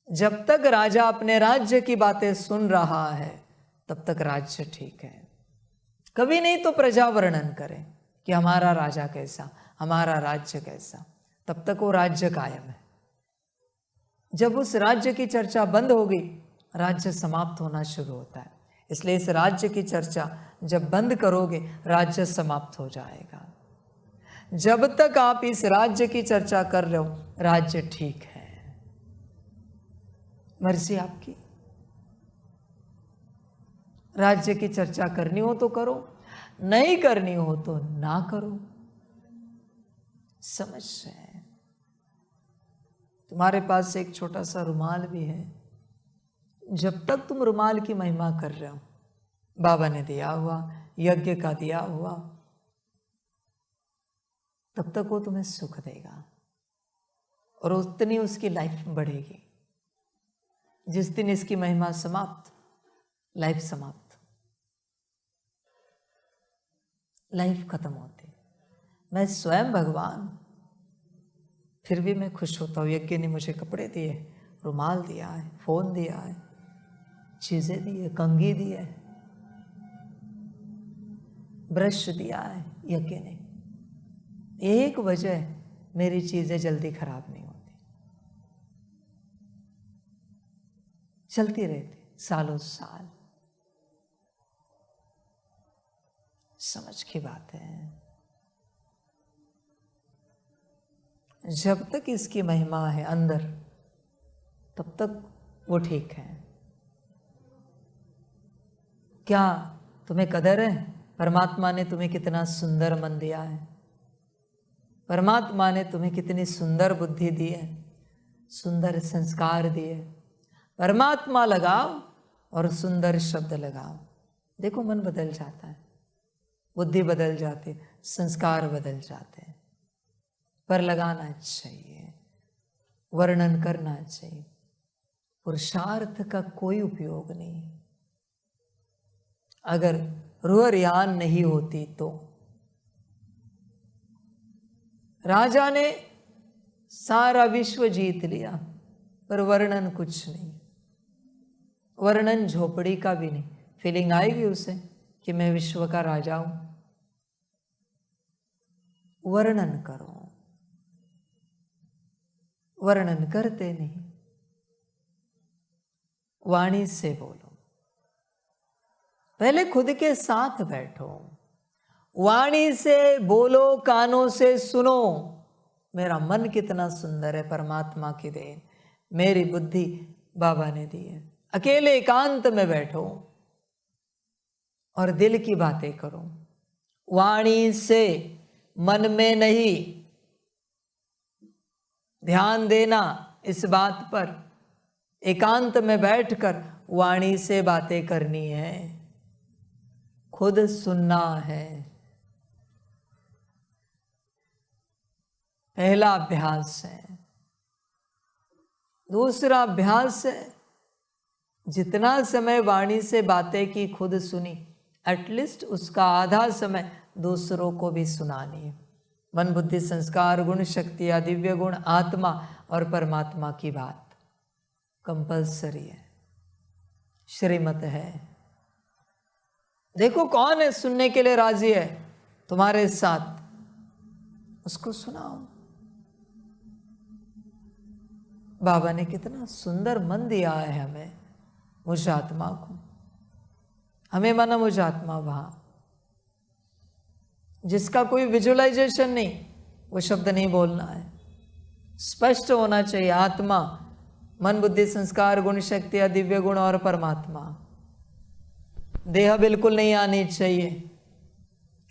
जब तक राजा अपने राज्य की बातें सुन रहा है, तब तक राज्य ठीक है। कभी नहीं तो प्रजा वर्णन करे कि हमारा राजा कैसा, हमारा राज्य कैसा, तब तक वो राज्य कायम है। जब उस राज्य की चर्चा बंद हो गई, राज्य समाप्त होना शुरू होता है। इसलिए इस राज्य की चर्चा जब बंद करोगे, राज्य समाप्त हो जाएगा। जब तक आप इस राज्य की चर्चा कर रहे हो, राज्य ठीक है। मर्जी आपकी। राज्य की चर्चा करनी हो तो करो, नहीं करनी हो तो ना करो। समझ रहे? तुम्हारे पास एक छोटा सा रुमाल भी है। जब तक तुम रुमाल की महिमा कर रहे हो, बाबा ने दिया हुआ, यज्ञ का दिया हुआ, तब तक वो तुम्हें सुख देगा और उतनी उसकी लाइफ बढ़ेगी। जिस दिन इसकी महिमा समाप्त, लाइफ समाप्त, लाइफ खत्म होती। मैं स्वयं भगवान, फिर भी मैं खुश होता हूँ। यज्ञ ने मुझे कपड़े दिए, रुमाल दिया है, फोन दिया है, चीजें दी है, कंघी दी है, ब्रश दिया है। यज्ञ ने एक वजह, मेरी चीजें जल्दी खराब नहीं होती, चलती रहती सालों साल। समझ की बात है। जब तक इसकी महिमा है अंदर, तब तक वो ठीक है। क्या तुम्हें कदर है? परमात्मा ने तुम्हें कितना सुंदर मन दिया है। परमात्मा ने तुम्हें कितनी सुंदर बुद्धि दी है, सुंदर संस्कार दिए। परमात्मा लगाओ और सुंदर शब्द लगाओ, देखो मन बदल जाता है, बुद्धि बदल जाती है, संस्कार बदल जाते हैं। पर लगाना चाहिए, वर्णन करना चाहिए। पुरुषार्थ का कोई उपयोग नहीं अगर रूह रियान नहीं होती तो। राजा ने सारा विश्व जीत लिया पर वर्णन कुछ नहीं, वर्णन झोपड़ी का भी नहीं। फीलिंग आएगी उसे कि मैं विश्व का राजा हूं? वर्णन करो, वर्णन करते नहीं। वाणी से बोलो, पहले खुद के साथ बैठो, वाणी से बोलो, कानों से सुनो। मेरा मन कितना सुंदर है, परमात्मा की देन, मेरी बुद्धि बाबा ने दी है। अकेले एकांत में बैठो और दिल की बातें करो, वाणी से, मन में नहीं। ध्यान देना इस बात पर, एकांत में बैठकर वाणी से बातें करनी है, खुद सुनना है। पहला अभ्यास है। दूसरा अभ्यास है, जितना समय वाणी से बातें की, खुद सुनी, एटलीस्ट उसका आधा समय दूसरों को भी सुनानी है। मन बुद्धि संस्कार गुण शक्ति या दिव्य गुण, आत्मा और परमात्मा की बात कंपल्सरी है, श्रीमत है। देखो कौन है सुनने के लिए राजी है तुम्हारे साथ, उसको सुनाओ। बाबा ने कितना सुंदर मन दिया है हमें, मुझ आत्मा को। हमें माना मुझ आत्मा वहां, जिसका कोई विजुअलाइजेशन नहीं, वो शब्द नहीं बोलना है, स्पष्ट होना चाहिए। आत्मा, मन बुद्धि संस्कार गुण शक्ति या दिव्य गुण और परमात्मा। देह बिल्कुल नहीं आनी चाहिए,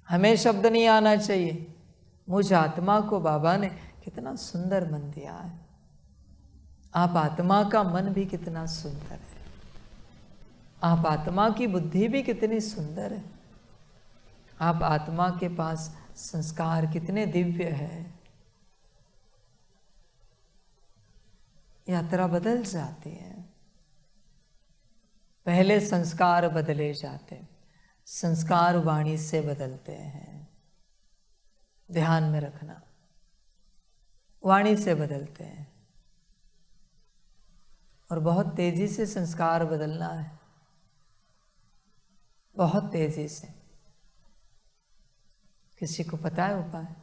हमें शब्द नहीं आना चाहिए। मुझ आत्मा को बाबा ने कितना सुंदर मन दिया है। आप आत्मा का मन भी कितना सुंदर है, आप आत्मा की बुद्धि भी कितनी सुंदर है, आप आत्मा के पास संस्कार कितने दिव्य है। यात्रा बदल जाती है। पहले संस्कार बदले जाते, संस्कार वाणी से बदलते हैं। ध्यान में रखना, वाणी से बदलते हैं और बहुत तेजी से संस्कार बदलना है, बहुत तेजी से। किसी को पता है उपाय?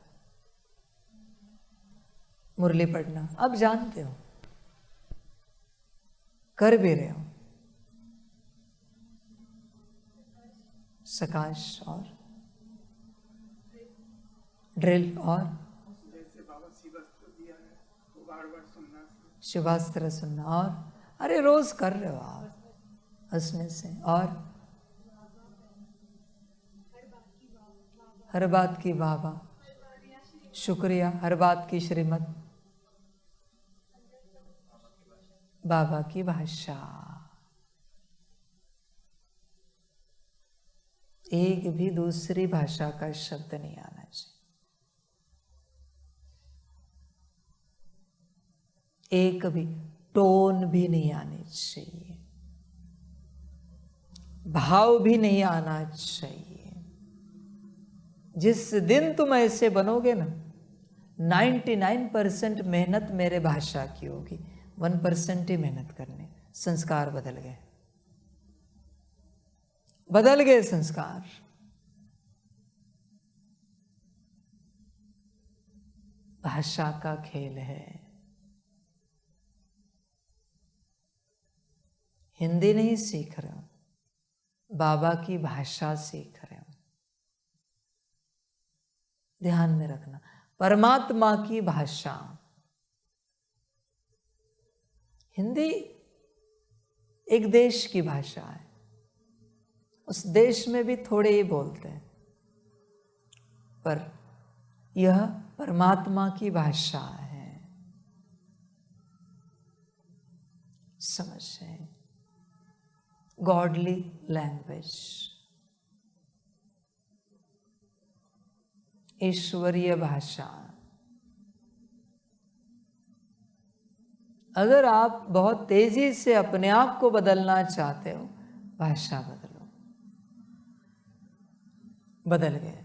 मुरली पढ़ना अब जानते हो, कर भी रहे हो। सकाश और ड्रिल और शिवास्त्र सुनना, और अरे रोज कर रहे हो आप हंसने से, और हर बात की वाह, शुक्रिया, हर बात की श्रीमत, बाबा की भाषा। एक भी दूसरी भाषा का शब्द नहीं आना चाहिए, एक भी टोन भी नहीं आनी चाहिए, भाव भी नहीं आना चाहिए। जिस दिन तुम ऐसे बनोगे ना, 99% मेहनत मेरे भाषा की होगी, 1% ही मेहनत करनी। संस्कार बदल गए, बदल गए संस्कार। भाषा का खेल है। हिंदी नहीं सीख रहे हो, बाबा की भाषा सीख रहे हो। ध्यान में रखना, परमात्मा की भाषा। हिंदी एक देश की भाषा है, उस देश में भी थोड़े ही बोलते हैं, पर यह परमात्मा की भाषा है। समझे? गॉडली लैंग्वेज, ईश्वरीय भाषा। अगर आप बहुत तेजी से अपने आप को बदलना चाहते हो, भाषा बदलो। बदल गए।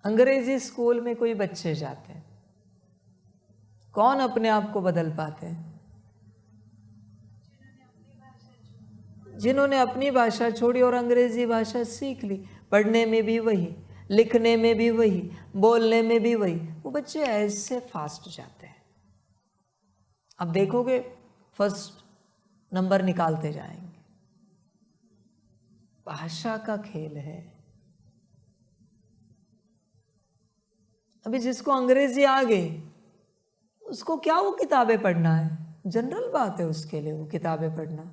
अंग्रेजी स्कूल में कोई बच्चे जाते हैं, कौन अपने आप को बदल पाते हैं? जिन्होंने अपनी भाषा छोड़ी और अंग्रेजी भाषा सीख ली। पढ़ने में भी वही, लिखने में भी वही, बोलने में भी वही, वो बच्चे ऐसे फास्ट जाते हैं। अब देखोगे फर्स्ट नंबर निकालते जाएंगे। भाषा का खेल है। अभी जिसको अंग्रेजी आ गई, उसको क्या वो किताबें पढ़ना है? जनरल बात है उसके लिए वो किताबें पढ़ना,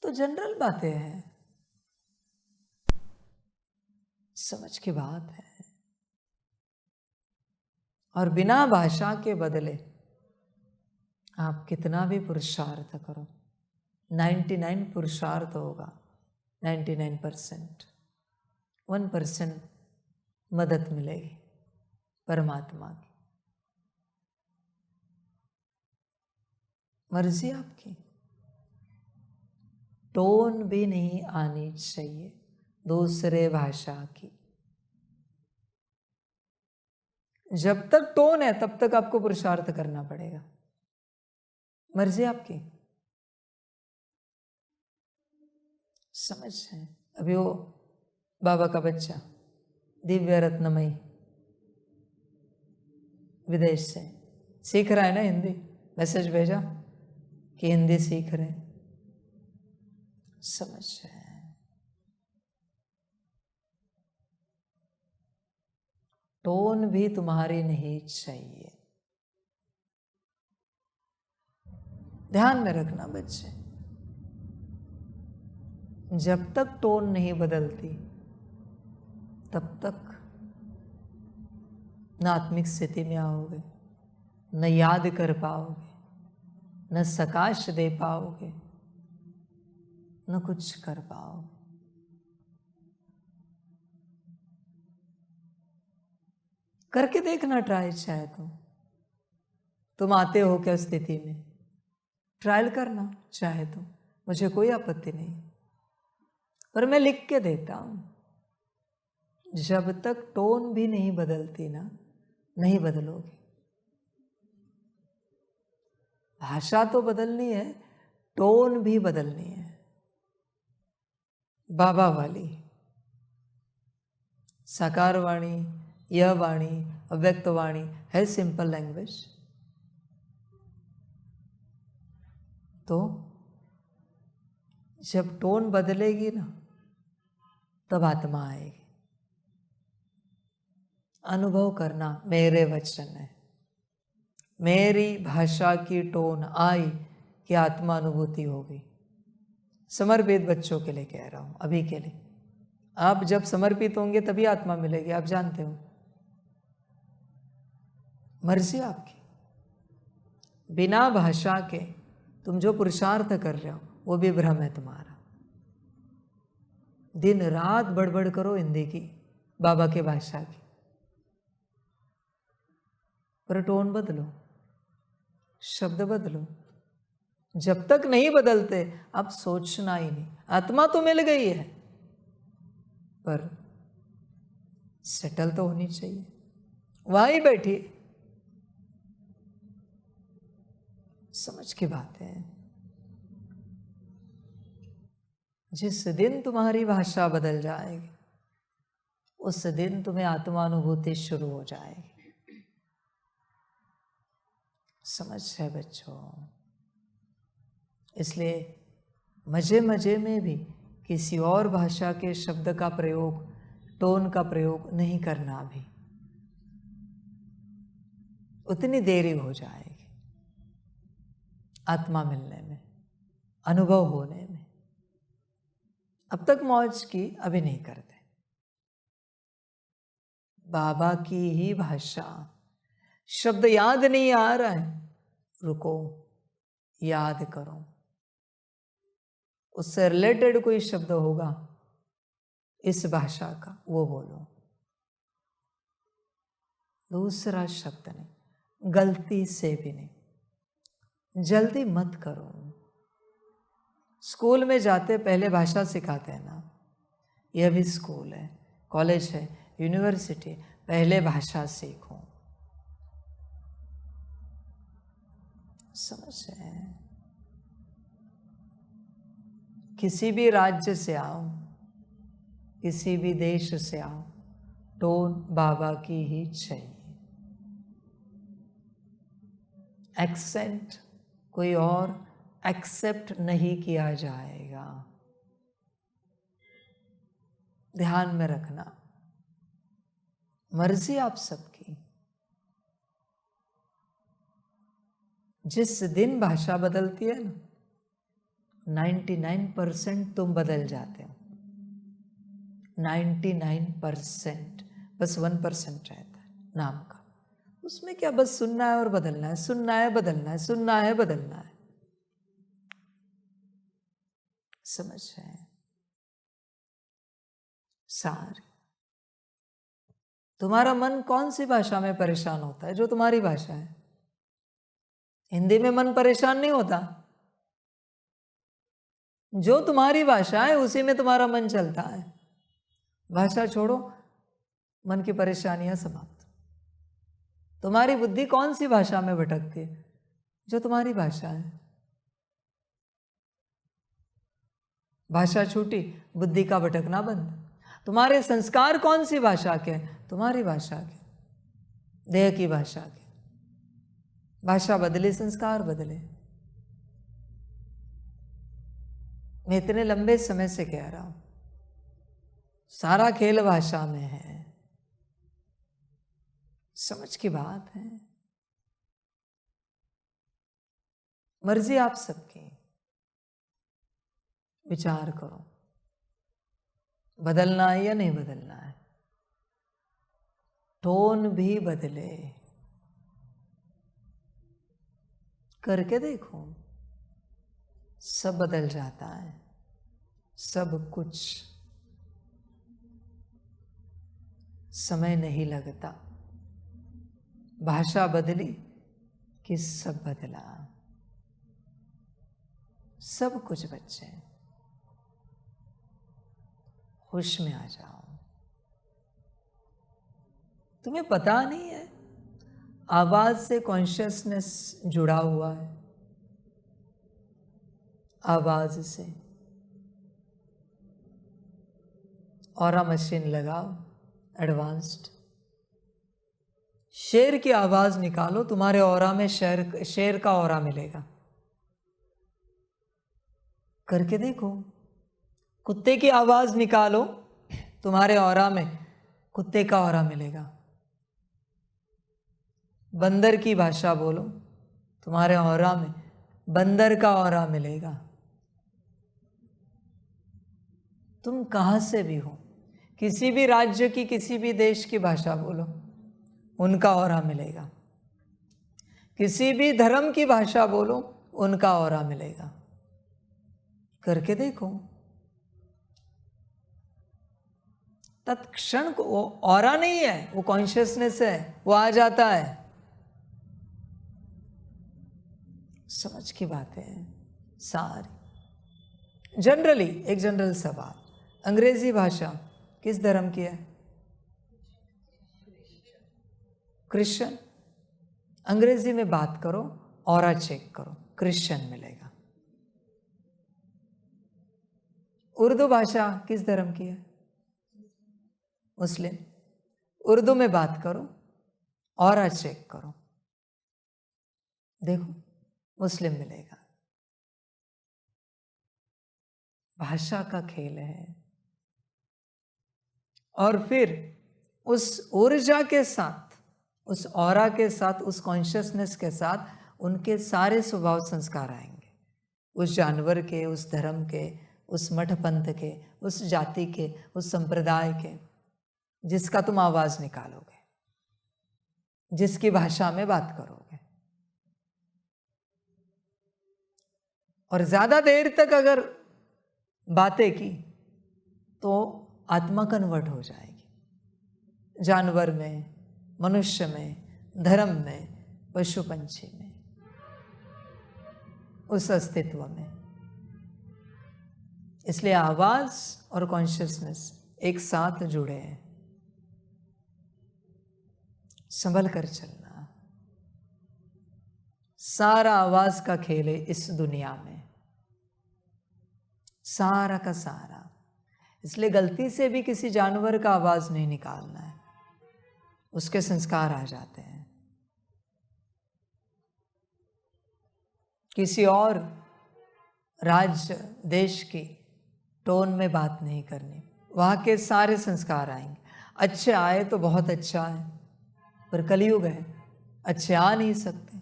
तो जनरल बातें हैं, समझ की बात है। और बिना भाषा के बदले आप कितना भी पुरुषार्थ करो, 99 पुरुषार्थ होगा, 99%, 1% मदद मिलेगी परमात्मा की। मर्जी आपकी। टोन भी नहीं आनी चाहिए दूसरे भाषा की। जब तक टोन है तब तक आपको पुरुषार्थ करना पड़ेगा। मर्जी आपकी। समझ है। अभी वो बाबा का बच्चा दिव्य रत्नमयी विदेश से सीख रहा है ना हिंदी, मैसेज भेजा कि हिंदी सीख रहे हैं। समझ है। टोन भी तुम्हारी नहीं चाहिए, ध्यान में रखना बच्चे। जब तक टोन नहीं बदलती तब तक न आत्मिक स्थिति में आओगे, न याद कर पाओगे, न सकाश दे पाओगे, न कुछ कर पाओगे। करके देखना ट्राई, चाहे तो तुम आते हो क्या स्थिति में, ट्रायल करना चाहे तो, मुझे कोई आपत्ति नहीं। पर मैं लिख के देता हूं, जब तक टोन भी नहीं बदलती ना, नहीं बदलोगे। भाषा तो बदलनी है, टोन भी बदलनी है। बाबा वाली साकार वाणी, यह वाणी, अव्यक्त वाणी है सिंपल लैंग्वेज। तो जब टोन बदलेगी ना, तब आत्मा आएगी। अनुभव करना, मेरे वचन है, मेरी भाषा की टोन आई कि आत्मा अनुभूति हो गई। समर्पित बच्चों के लिए कह रहा हूं, अभी के लिए। आप जब समर्पित होंगे तभी आत्मा मिलेगी, आप जानते हो। मर्जी आपकी। बिना भाषा के तुम जो पुरुषार्थ कर रहे हो वो भी भ्रम है तुम्हारा। दिन रात बड़बड़ करो हिंदी की, बाबा के भाषा की, पर टोन बदलो, शब्द बदलो। जब तक नहीं बदलते आप सोचना ही नहीं। आत्मा तो मिल गई है, पर सेटल तो होनी चाहिए, वहीं बैठी। समझ की बात है। जिस दिन तुम्हारी भाषा बदल जाएगी, उस दिन तुम्हें आत्मानुभूति शुरू हो जाएगी। समझ है बच्चों। इसलिए मजे मजे में भी किसी और भाषा के शब्द का प्रयोग, टोन का प्रयोग नहीं करना। भी उतनी देरी हो जाएगी आत्मा मिलने में, अनुभव होने में। अब तक मौज की, अभी नहीं करते। बाबा की ही भाषा, शब्द याद नहीं आ रहा है, रुको, याद करो। उससे रिलेटेड कोई शब्द होगा इस भाषा का, वो बोलो। दूसरा शब्द नहीं, गलती से भी नहीं। जल्दी मत करो। स्कूल में जाते पहले भाषा सिखाते हैं ना, यह भी स्कूल है, कॉलेज है, यूनिवर्सिटी, पहले भाषा सीखो। समझ रहे हैं? किसी भी राज्य से आओ, किसी भी देश से आओ, टोन बाबा की ही चाहिए। एक्सेंट कोई और एक्सेप्ट नहीं किया जाएगा। ध्यान में रखना, मर्जी आप सबकी। जिस दिन भाषा बदलती है ना, 99% तुम बदल जाते हो। 99%, बस 1% रहता है नाम का। उसमें क्या, बस सुनना है और बदलना है, सुनना है बदलना है, सुनना है बदलना है। समझ रहे हैं? सारे तुम्हारा मन कौन सी भाषा में परेशान होता है? जो तुम्हारी भाषा है। हिंदी में मन परेशान नहीं होता। जो तुम्हारी भाषा है उसी में तुम्हारा मन चलता है। भाषा छोड़ो, मन की परेशानियां समाप्त। तुम्हारी बुद्धि कौन सी भाषा में भटकती है? जो तुम्हारी भाषा है। भाषा छूटी, बुद्धि का भटकना बंद। तुम्हारे संस्कार कौन सी भाषा के? तुम्हारी भाषा के, देह की भाषा के। भाषा बदले, संस्कार बदले। मैं इतने लंबे समय से कह रहा हूं, सारा खेल भाषा में है। समझ की बात है। मर्जी आप सबकी, विचार करो, बदलना है या नहीं बदलना है। टोन भी बदले, करके देखो, सब बदल जाता है, सब कुछ। समय नहीं लगता। भाषा बदली कि सब बदला। सब कुछ बच्चे, होश में आ जाओ। तुम्हें पता नहीं है, आवाज से कॉन्शियसनेस जुड़ा हुआ है। आवाज से ऑरा मशीन लगाओ, एडवांस्ड। शेर की आवाज निकालो, तुम्हारे ऑरा में शेर का ऑरा मिलेगा। करके देखो। कुत्ते की आवाज निकालो, तुम्हारे ऑरा में कुत्ते का ऑरा मिलेगा। बंदर की भाषा बोलो, तुम्हारे ऑरा में बंदर का ऑरा मिलेगा। तुम कहां से भी हो, किसी भी राज्य की, किसी भी देश की भाषा बोलो, उनका ऑरा मिलेगा। किसी भी धर्म की भाषा बोलो, उनका ऑरा मिलेगा। करके देखो। तत्क्षण को, वो ऑरा नहीं है, वो कॉन्शियसनेस है, वो आ जाता है। समझ की बातें हैं सारी। जनरली एक जनरल सवाल, अंग्रेजी भाषा किस धर्म की है? क्रिश्चियन। अंग्रेजी में बात करो, ऑरा चेक करो, क्रिश्चियन मिलेगा। उर्दू भाषा किस धर्म की है? मुस्लिम। उर्दू में बात करो, ऑरा चेक करो, देखो मुस्लिम मिलेगा। भाषा का खेल है। और फिर उस ऊर्जा के साथ, उस ऑरा के साथ, उस कॉन्शियसनेस के साथ उनके सारे स्वभाव संस्कार आएंगे। उस जानवर के, उस धर्म के, उस मठ पंथ के, उस जाति के, उस संप्रदाय के, जिसका तुम आवाज निकालोगे, जिसकी भाषा में बात करोगे। और ज्यादा देर तक अगर बातें की तो आत्मा कन्वर्ट हो जाएगी। जानवर में, मनुष्य में, धर्म में, पशु पंछी में, उस अस्तित्व में। इसलिए आवाज और कॉन्शियसनेस एक साथ जुड़े हैं। संभल कर चलना। सारा आवाज का खेल है इस दुनिया में, सारा का सारा। इसलिए गलती से भी किसी जानवर का आवाज नहीं निकालना है, उसके संस्कार आ जाते हैं। किसी और राज्य देश की टोन में बात नहीं करनी, वहाँ के सारे संस्कार आएंगे। अच्छे आए तो बहुत अच्छा है, पर कलयुग है, अच्छे आ नहीं सकते,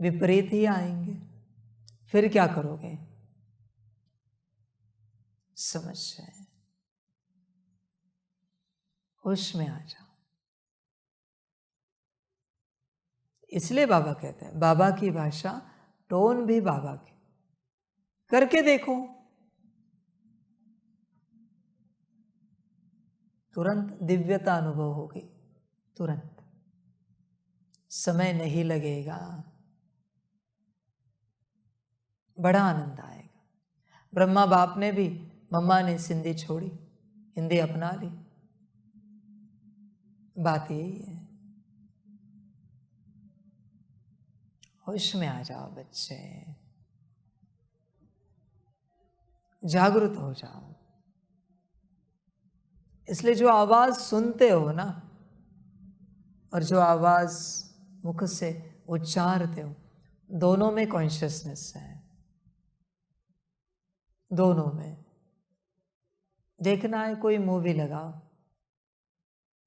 विपरीत ही आएंगे। फिर क्या करोगे? समझ जाए, होश में आ जाओ। इसलिए बाबा कहते हैं, बाबा की भाषा, टोन भी बाबा की। करके देखो, तुरंत दिव्यता अनुभव होगी, तुरंत। समय नहीं लगेगा, बड़ा आनंद आएगा। ब्रह्मा बाप ने भी, मम्मा ने सिंधी छोड़ी, हिंदी अपना ली। बात यही है। होश में आ जाओ बच्चे, जागृत हो जाओ। इसलिए जो आवाज सुनते हो ना, और जो आवाज मुख से उच्चारते हो, दोनों में कॉन्शियसनेस है, दोनों में। देखना है, कोई मूवी लगाओ,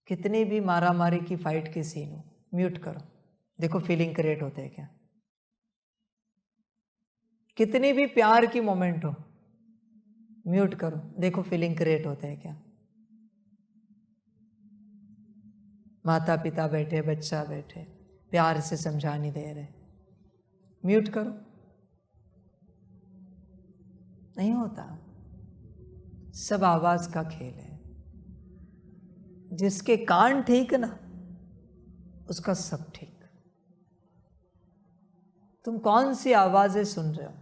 कितनी भी मारा मारी की फाइट की सीन हो, म्यूट करो, देखो फीलिंग क्रिएट होते हैं क्या। कितनी भी प्यार की मोमेंट हो, म्यूट करो, देखो फीलिंग क्रिएट होते हैं क्या। माता पिता बैठे, बच्चा बैठे, प्यार से समझा नहीं दे रहे, म्यूट करो, नहीं होता। सब आवाज का खेल है। जिसके कान ठीक ना, उसका सब ठीक। तुम कौन सी आवाजें सुन रहे हो,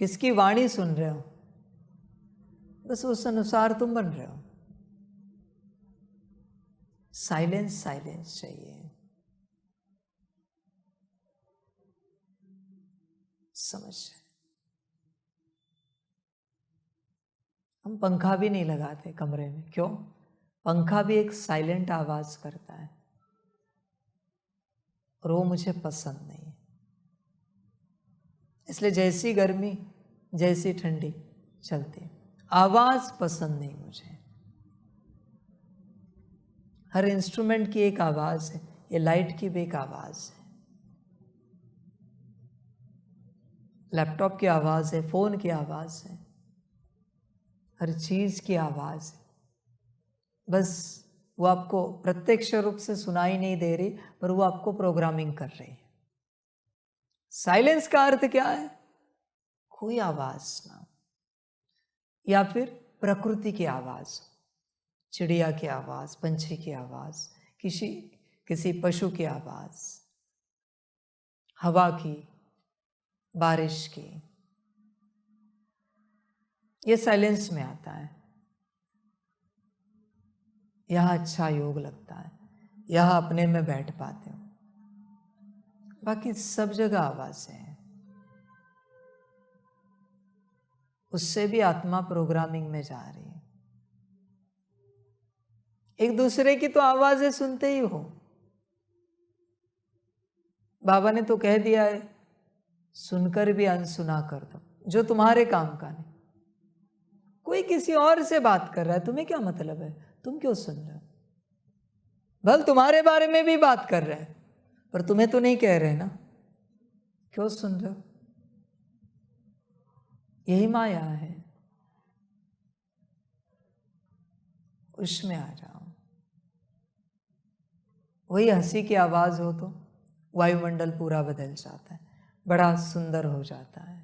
किसकी वाणी सुन रहे हो, बस उस अनुसार तुम बन रहे हो। साइलेंस, साइलेंस चाहिए। समझ। हम पंखा भी नहीं लगाते कमरे में, क्यों? पंखा भी एक साइलेंट आवाज करता है, और वो मुझे पसंद नहीं है। इसलिए जैसी गर्मी, जैसी ठंडी चलती, आवाज पसंद नहीं मुझे। हर इंस्ट्रूमेंट की एक आवाज है, ये लाइट की भी एक आवाज है, लैपटॉप की आवाज है, फोन की आवाज है, हर चीज की आवाज है। बस वो आपको प्रत्यक्ष रूप से सुनाई नहीं दे रही, पर वो आपको प्रोग्रामिंग कर रही है। साइलेंस का अर्थ क्या है? कोई आवाज ना, या फिर प्रकृति की आवाज, चिड़िया की आवाज, पंछी की आवाज, किसी पशु की आवाज, हवा की, बारिश की, ये साइलेंस में आता है। यह अच्छा योग लगता है, यह अपने में बैठ पाते हो। बाकी सब जगह आवाज है, उससे भी आत्मा प्रोग्रामिंग में जा रही है। एक दूसरे की तो आवाजें सुनते ही हो। बाबा ने तो कह दिया है, सुनकर भी अनसुना कर दो, जो तुम्हारे काम का नहीं। कोई किसी और से बात कर रहा है, तुम्हें क्या मतलब है? तुम क्यों सुन रहे हो? भल तुम्हारे बारे में भी बात कर रहे हैं, पर तुम्हें तो नहीं कह रहे ना, क्यों सुन रहे हो? यही माया है। उसमें आ जाओ। वही हंसी की आवाज हो तो वायुमंडल पूरा बदल जाता है, बड़ा सुंदर हो जाता है।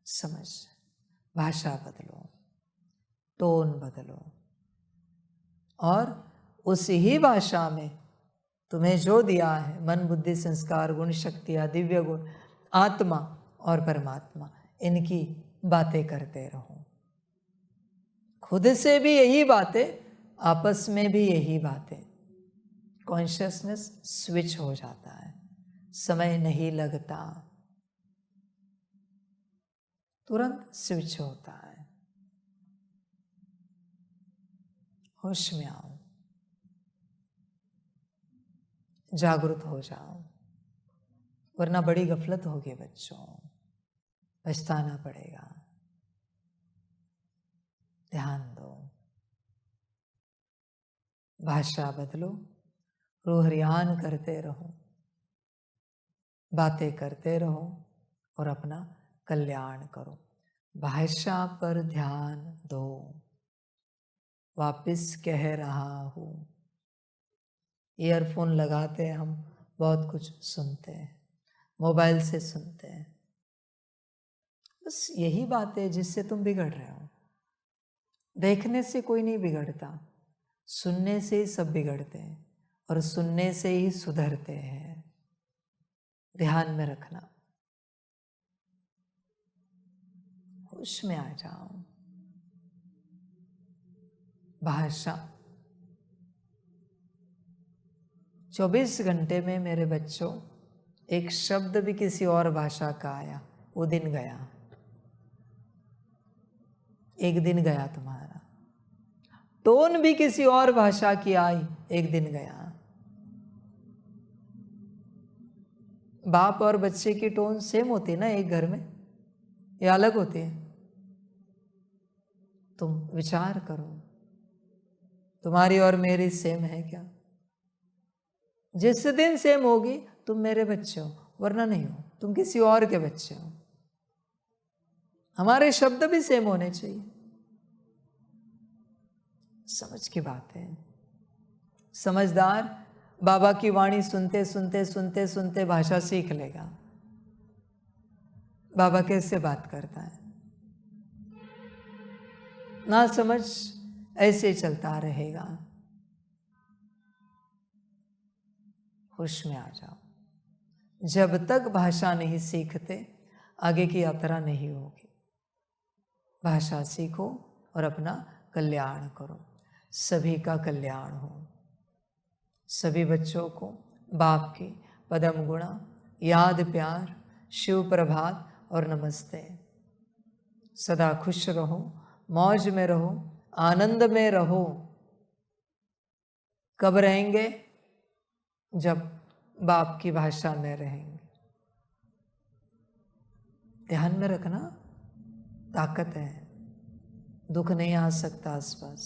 समझ, भाषा बदलो, टोन बदलो, और उसी ही भाषा में तुम्हें जो दिया है, मन बुद्धि संस्कार गुण शक्तियाँ दिव्य गुण आत्मा और परमात्मा, इनकी बातें करते रहो। खुद से भी यही बातें, आपस में भी यही बातें। कॉन्शियसनेस स्विच हो जाता है, समय नहीं लगता, तुरंत स्विच होता है। होश में आओ, जागरूक हो जाओ, वरना बड़ी गफलत होगी बच्चों, पछताना पड़ेगा। ध्यान दो, भाषा बदलो, रूहरियान करते रहो, बातें करते रहो और अपना कल्याण करो। भाषा पर ध्यान दो। वापिस कह रहा हूँ, ईयरफोन लगाते हैं हम, बहुत कुछ सुनते हैं, मोबाइल से सुनते हैं, बस यही बात है जिससे तुम बिगड़ रहे हो। देखने से कोई नहीं बिगड़ता, सुनने से ही सब बिगड़ते हैं और सुनने से ही सुधरते हैं। ध्यान में रखना, होश में आ जाओ। भाषा 24 घंटे में मेरे बच्चों एक शब्द भी किसी और भाषा का आया, वो दिन गया, एक दिन गया तुम्हारा। टोन भी किसी और भाषा की आई, एक दिन गया। बाप और बच्चे की टोन सेम होती है ना एक घर में, या अलग होती है? तुम विचार करो, तुम्हारी और मेरी सेम है क्या? जिस दिन सेम होगी तुम मेरे बच्चे हो, वरना नहीं हो, तुम किसी और के बच्चे हो। हमारे शब्द भी सेम होने चाहिए। समझ की बात है। समझदार बाबा की वाणी सुनते सुनते सुनते सुनते भाषा सीख लेगा। बाबा कैसे बात करता है, ना समझ ऐसे चलता रहेगा। होश में आ जाओ। जब तक भाषा नहीं सीखते आगे की यात्रा नहीं होगी। भाषा सीखो और अपना कल्याण करो, सभी का कल्याण हो। सभी बच्चों को बाप की पदम गुणा, याद प्यार, शिव प्रभात और नमस्ते। सदा खुश रहो, मौज में रहो, आनंद में रहो। कब रहेंगे? जब बाप की भाषा में रहेंगे। ध्यान में रखना, ताकत है, दुख नहीं आ सकता आसपास,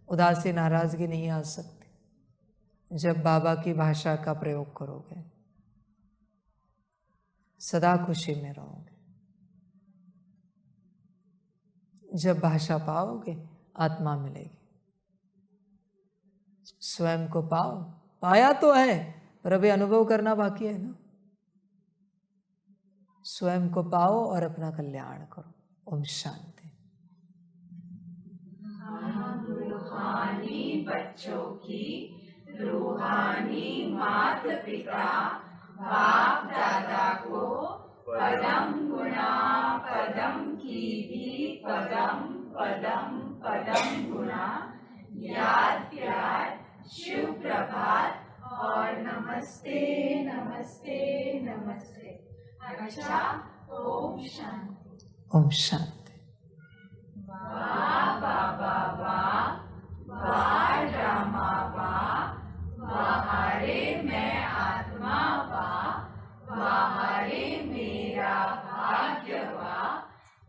उदासी नाराजगी नहीं आ सकती जब बाबा की भाषा का प्रयोग करोगे। सदा खुशी में रहोगे। जब भाषा पाओगे आत्मा मिलेगी। स्वयं को पाओ, पाया तो है पर अभी अनुभव करना बाकी है ना। स्वयं को पाओ और अपना कल्याण करो। ओम शांति। हम रूहानी बच्चों की रूहानी माता पिता बाप दादा को पदम गुणा पदम की भी पदम पदम पदम गुणा, याद प्यार, शिव प्रभात और नमस्ते नमस्ते नमस्ते। अच्छा, ओम शांति। ओम शांति। वाह बाबा वाह, वाह रामा वाह, वाहरे मैं आत्मा वाह, वाहरे मेरा भाग्य वाह,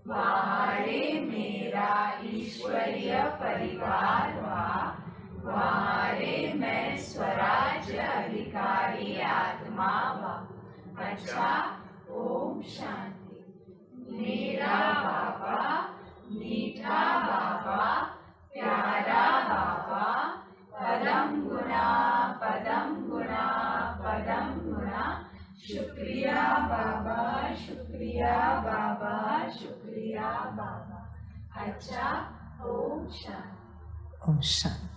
वाहरे मेरा ईश्वरीय परिवार वाह, वाहरे मैं स्वराज्य अधिकारी आत्मा वाह। अच्छा, ओम शांति। मेरा बाबा मीठा बाबा, प्यारा बाबा, पदम गुणा पदम गुणा पदम गुणा। शुक्रिया बाबा, शुक्रिया बाबा, शुक्रिया बाबा। अच्छा, ओम शांति। ओम शांति।